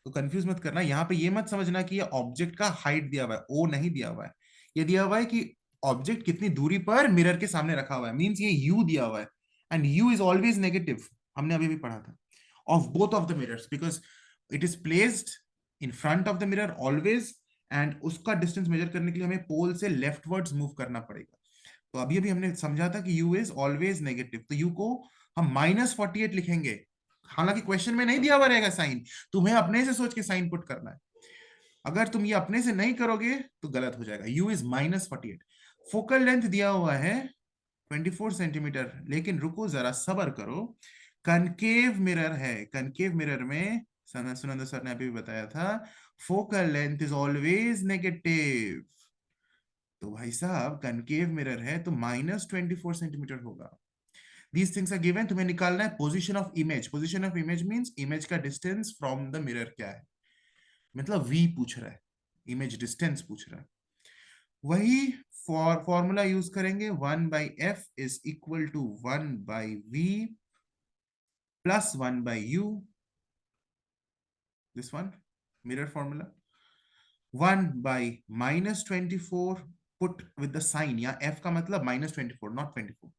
तो कंफ्यूज मत करना. यहां पे ये मत समझना कि ये ऑब्जेक्ट का हाइट दिया हुआ है, ओ नहीं दिया हुआ है. ये दिया हुआ है कि ऑब्जेक्ट कितनी दूरी पर मिरर के सामने रखा हुआ है. मींस ये यू दिया हुआ है, and you is always negative. हमने अभी भी पढ़ा था. Of both of the mirrors, because it is placed in front of the mirror always, and उसका डिस्टेंस मेजर करने के लिए हमें पोल से लेफ्टवर्ड्स मूव करना पड़ेगा. तो अभी अभी हमने समझा था कि यू इज ऑलवेज नेगेटिव, तो यू को हम -48 लिखेंगे. हालांकि क्वेश्चन में नहीं दिया हुआ रहेगा साइन, तुम्हें अपने से सोच के साइन पुट करना है. अगर तुम ये अपने से नहीं करोगे तो गलत हो जाएगा. You is -48. फोकल लेंथ दिया हुआ है 24 सेंटीमीटर, लेकिन रुको जरा, सबर करो. कनकेव मिरर है. कनकेव मिरर में सुनंदर सर ने अभी भी बताया था, focal length is always negative. तो भाई साहब कनकेव मिरर है तो -24 सेंटीमीटर होगा. These things are given. तुम्हें निकालना है position of image. Position of image means image का डिस्टेंस फ्रॉम द मिरर क्या है, मतलब वी पूछ रहा है, इमेज डिस्टेंस पूछ रहा है. वही फॉर्मूला यूज करेंगे. 1/f is equal to 1/v plus 1/u. This one mirror formula. 1/-24 put with the sign. या f का मतलब -24 not 24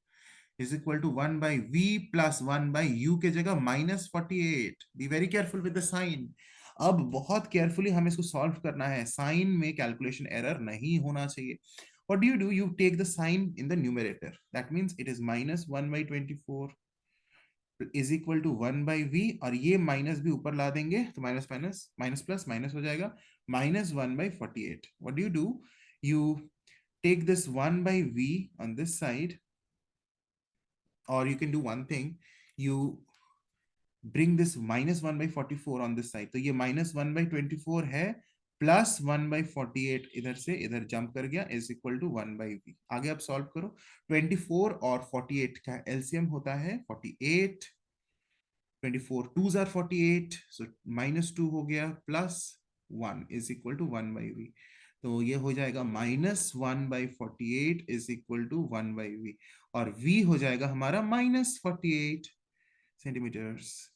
is equal to 1/v plus 1/u के जगह -48. Be very careful with the sign. अब बहुत carefully हमें इसको सॉल्व करना है. साइन में कैलकुलेशन एरर नहीं होना चाहिए. what do? You take the sign in the numerator. That means it is -1/24 is equal to 1/v, और ये माइनस भी ऊपर ला देंगे तो minus minus minus plus minus हो जाएगा. -1/48. what do? You take this 1/v on this side, or you can do one thing. You bring this -1/44 on this side. तो ये -1/24 है, प्लस 1/48 इधर से इधर जंप कर गया, इज इक्वल टू 1/v. आगे आप सॉल्व करो. 24 और 48 का एलसीएम होता है 48. 24 2s are 48, so -2 हो गया, plus 1 is equal to 1/v. तो ये हो जाएगा -1/48 इज इक्वल टू 1/v, और v हो जाएगा हमारा -48 सेंटीमीटर्स.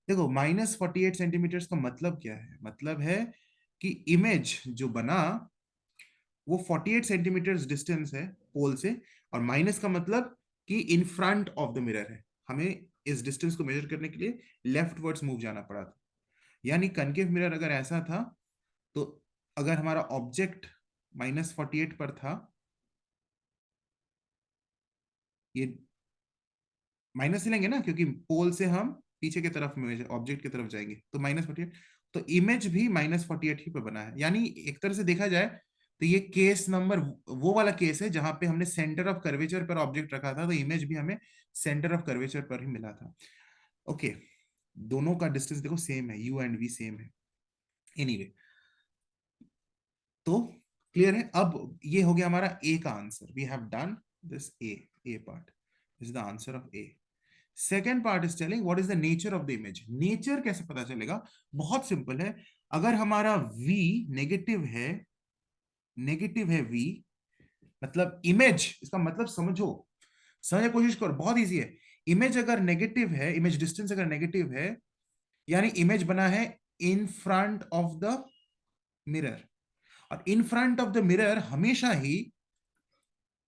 देखो, -48 सेंटीमीटर्स का मतलब क्या है? मतलब है कि इमेज जो बना वो 48 सेंटीमीटर डिस्टेंस है पोल से, और माइनस का मतलब कि इन फ्रंट ऑफ द मिरर है। हमें इस डिस्टेंस को मेजर करने के लिए लेफ्ट वर्ड्स मूव जाना पड़ा था। यानी कनकेव मिरर अगर ऐसा था, तो अगर हमारा ऑब्जेक्ट -48 पर था, ये माइनस से लेंगे ना, क्योंकि पोल से हम पीछे की तरफ में ऑब्जेक्ट की तरफ जाएंगे, तो -48, तो इमेज भी -48 ही पे बना है। यानी एक तरह से देखा जाए तो ये केस नंबर वो वाला केस है जहां पे हमने सेंटर ऑफ कर्वेचर पर ऑब्जेक्ट रखा था, तो इमेज भी हमें सेंटर ऑफ कर्वेचर पर ही मिला था। ओके, दोनों का डिस्टेंस देखो सेम है, यू एंड वी सेम है। एनीवे, तो क्लियर है। अब ये हो गया हमारा ए का answer, we have done this a part, this is the answer of a. Second part is telling what is the nature of the image. Nature कैसे पता चलेगा? बहुत सिंपल है। अगर हमारा v नेगेटिव है v, मतलब इमेज, इसका मतलब समझो, समझने की कोशिश करो, बहुत इजी है। इमेज अगर नेगेटिव है, इमेज डिस्टेंस अगर नेगेटिव है, यानी इमेज बना है in front of the mirror. और in front of the mirror हमेशा ही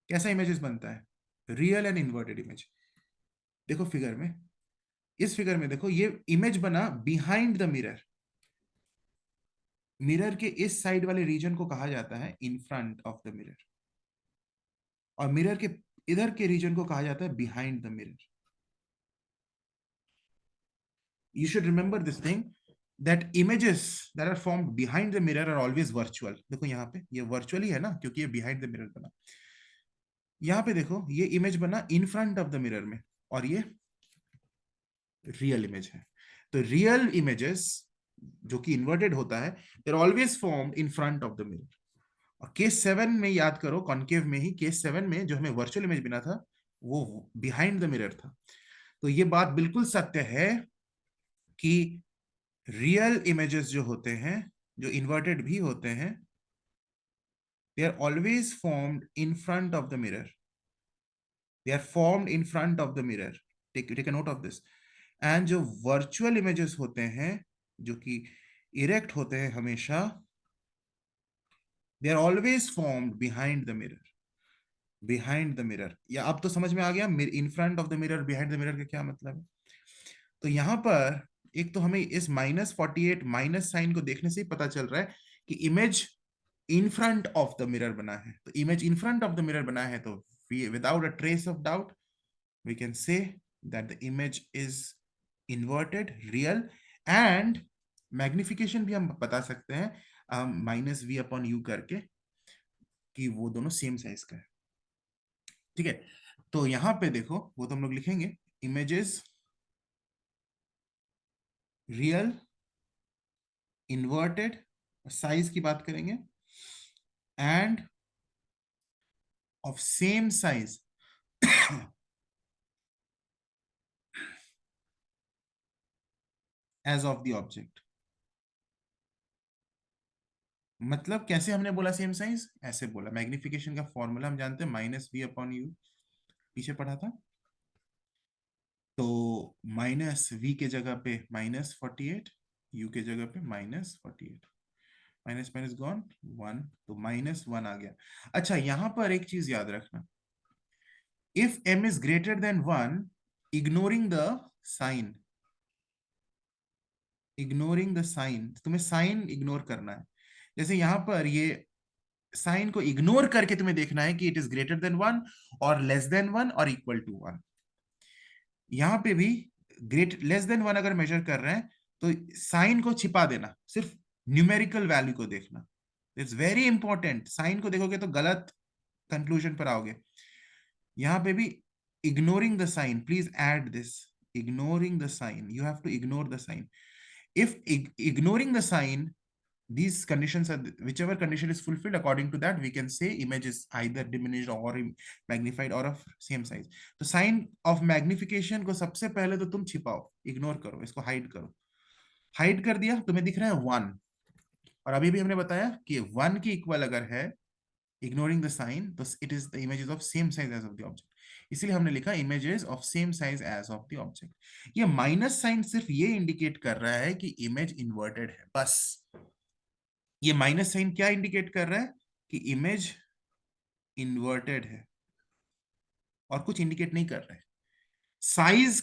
कैसा इमेजेस बनता है? Real and inverted image. देखो फिगर में, इस फिगर में देखो, ये इमेज बना बिहाइंड द मिरर। मिरर के इस साइड वाले रीजन को कहा जाता है in front of the mirror, और मिरर के इधर के रीजन को कहा जाता है behind the mirror. You should remember this thing, that images that are formed behind the mirror are always virtual। देखो यहाँ पे ये वर्चुअली है ना, क्योंकि ये बिहाइंड द मिरर बना। यहाँ पे देखो ये इमेज बना इन फ्रंट ऑफ द मिरर में, और ये रियल इमेज है। तो रियल इमेजेस जो कि इन्वर्टेड होता है, देर always formed in front of the mirror. और केस 7 में याद करो, कॉन्केव में ही, केस 7 में जो हमें वर्चुअल इमेज बना था वो बिहाइंड द मिरर था। तो ये बात बिल्कुल सत्य है कि रियल इमेजेस जो होते हैं, जो इन्वर्टेड भी होते हैं, they are always formed in front of the mirror. They are formed in front of the mirror. Take a note of this. And जो वर्चुअल इमेजेस होते हैं, जो कि इरेक्ट होते हैं हमेशा, they are always formed behind the mirror. Behind the mirror, या अब तो समझ में आ गया in front of the mirror, behind the mirror का क्या मतलब है। तो यहां पर एक तो हमें इस -48 माइनस साइन को देखने से ही पता चल रहा है कि image in front of the mirror बना है। तो image in front of the mirror बना है, तो without a trace of doubt we can say that the image is inverted, real. And magnification भी हम बता सकते हैं -v/u करके, कि वो दोनों सेम साइज का है। ठीक है, तो यहां पे देखो, वो तो हम लोग लिखेंगे, इमेजेस रियल, इन्वर्टेड, साइज की बात करेंगे, and of same size as of the object. मतलब कैसे हमने बोला सेम साइज? ऐसे बोला, मैग्निफिकेशन का फॉर्मूला हम जानते हैं, -v/u, पीछे पढ़ा था। तो -v के जगह पे -48, u के जगह पे -48, माइनस माइनस गॉन 1, तो -1 आ गया। अच्छा, यहां पर एक चीज याद रखना, if m is greater than 1, ignoring the sign, ignoring the sign, तुम्हें साइन इग्नोर करना है। जैसे यहां पर ये साइन को इग्नोर करके तुम्हें देखना है कि इट इज ग्रेटर देन 1 और लेस देन 1 और इक्वल टू 1। यहां पे भी लेस देन 1 अगर मेजर कर रहे हैं, तो साइन को छिपा देना, सिर्फ न्यूमेरिकल वैल्यू को देखना। इट्स वेरी इंपॉर्टेंट, साइन को देखोगे तो गलत कंक्लूजन पर आओगे। यहां पे भी ignoring the sign, please add this, ignoring the sign, you have to ignore the sign. If ignoring the sign, these conditions are, whichever condition is fulfilled, according to that we can say image is either diminished or magnified or of same size। तो sign of magnification को सबसे पहले तो तुम छिपाओ, ignore करो, इसको hide करो। Hide कर दिया, तुम्हें दिख रहा है 1, और अभी भी हमने बताया कि 1 की इक्वल अगर है, इग्नोरिंग द साइन, तो it is the images of same size as of the object. इसलिए हमने लिखा images of same size as of the object. ये माइनस साइन सिर्फ ये इंडिकेट कर रहा है कि इमेज इन्वर्टेड है, बस। ये माइनस साइन क्या इंडिकेट कर रहा है कि इमेज इन्वर्टेड है, और कुछ इंडिकेट नहीं कर रहा है। साइज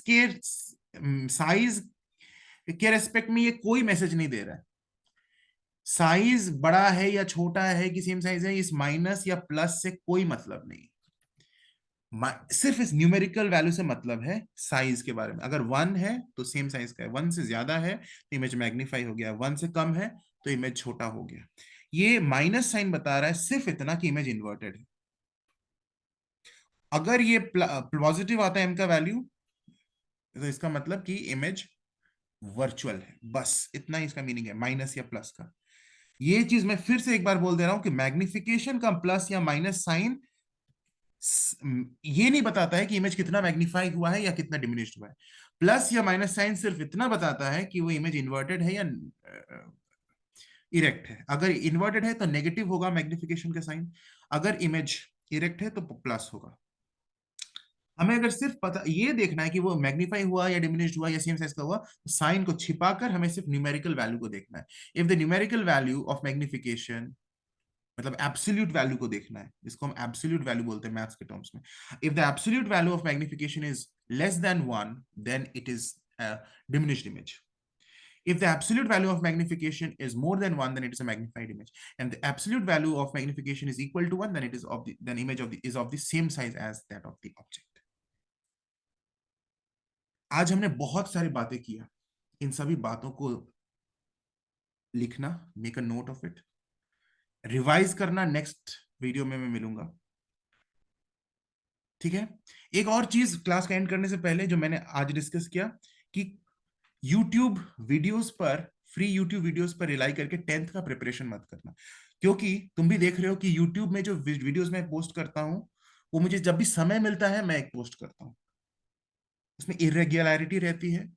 के रेस्पेक्ट में ये कोई मैसेज नहीं दे रहा है। साइज बड़ा है या छोटा है कि सेम साइज है, इस माइनस या प्लस से कोई मतलब नहीं। सिर्फ इस न्यूमेरिकल वैल्यू से मतलब है साइज के बारे में। अगर 1 है तो सेम साइज का है, 1 से ज्यादा है तो इमेज मैग्नीफाई हो गया, 1 से कम है तो इमेज छोटा हो गया। ये माइनस साइन बता रहा है सिर्फ इतना कि इमेज इन्वर्टेड है। अगर ये पॉजिटिव आता है m का वैल्यू, तो इसका मतलब कि इमेज वर्चुअल है। बस इतना ही इसका मीनिंग है, माइनस या प्लस का। ये चीज मैं फिर से एक बार बोल दे रहा हूं कि मैग्निफिकेशन का प्लस या माइनस साइन ये नहीं बताता है कि इमेज कितना मैग्नीफाई हुआ है या कितना डिमिनिश्ड हुआ है। प्लस या माइनस साइन सिर्फ इतना बताता है कि वो इमेज इन्वर्टेड है या इरेक्ट है। अगर इन्वर्टेड है तो नेगेटिव होगा मैग्निफिकेशन का साइन, अगर इमेज इरेक्ट है तो प्लस होगा। हमें अगर सिर्फ पता ये देखना है कि वो मैग्नीफाई हुआ या डिमिनिश्ड हुआ या सेम साइज का हुआ, तो साइन को छिपाकर हमें सिर्फ न्यूमेरिकल वैल्यू को देखना है। If the numerical value of magnification, मतलब एब्सोल्यूट वैल्यू को देखना है, जिसको हम एब्सोल्यूट वैल्यू बोलते हैं मैथ्स के टर्म्स में। If the absolute value of magnification is less than 1, then it is diminished image. If the absolute value of magnification is more than 1, then it is a magnified image. And the absolute value of magnification is equal to 1, then it is of the then image of the is of the same size as that of the object. आज हमने बहुत सारी बातें किया, इन सभी बातों को लिखना, make a note of it, revise करना। नेक्स्ट वीडियो में मैं मिलूंगा, ठीक है। एक और चीज क्लास का एंड करने से पहले जो मैंने आज डिस्कस किया, कि यूट्यूब वीडियोस पर, फ्री यूट्यूब वीडियोस पर रिलाई करके 10th का प्रिपरेशन मत करना। क्योंकि तुम भी देख रहे हो कि यूट्यूब में जो वीडियोस मैं पोस्ट करता हूं, वो मुझे जब भी समय मिलता है मैं एक पोस्ट करता हूं, उसमें इरेगुलरिटी रहती है,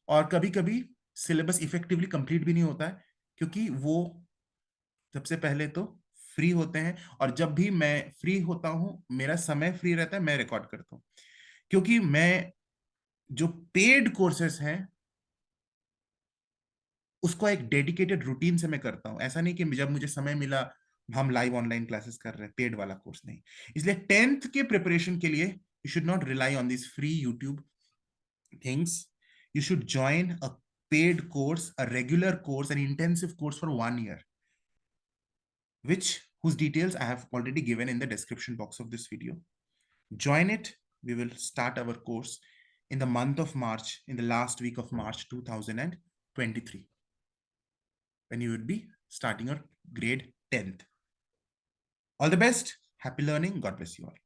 और कभी कभी सिलेबस इफेक्टिवली कंप्लीट भी नहीं होता है, क्योंकि वो सबसे पहले तो फ्री होते हैं, और जब भी मैं फ्री होता हूं, मेरा समय फ्री रहता है, मैं रिकॉर्ड करता हूं। क्योंकि मैं जो पेड कोर्सेस हैं उसको एक डेडिकेटेड रूटीन से मैं करता हूं। ऐसा नहीं कि जब मुझे समय मिला हम लाइव ऑनलाइन क्लासेस कर रहे हैं, पेड वाला कोर्स नहीं। इसलिए 10th के प्रिपरेशन के लिए you should not rely on this free YouTube things. You should join a paid course, a regular course, N intensive course for 1 year, which whose details I have already given in the description box of this video. Join it. We will start our course in the month of March, in the last week of March 2023, when you would be starting your grade 10th. All the best. Happy learning. God bless you all.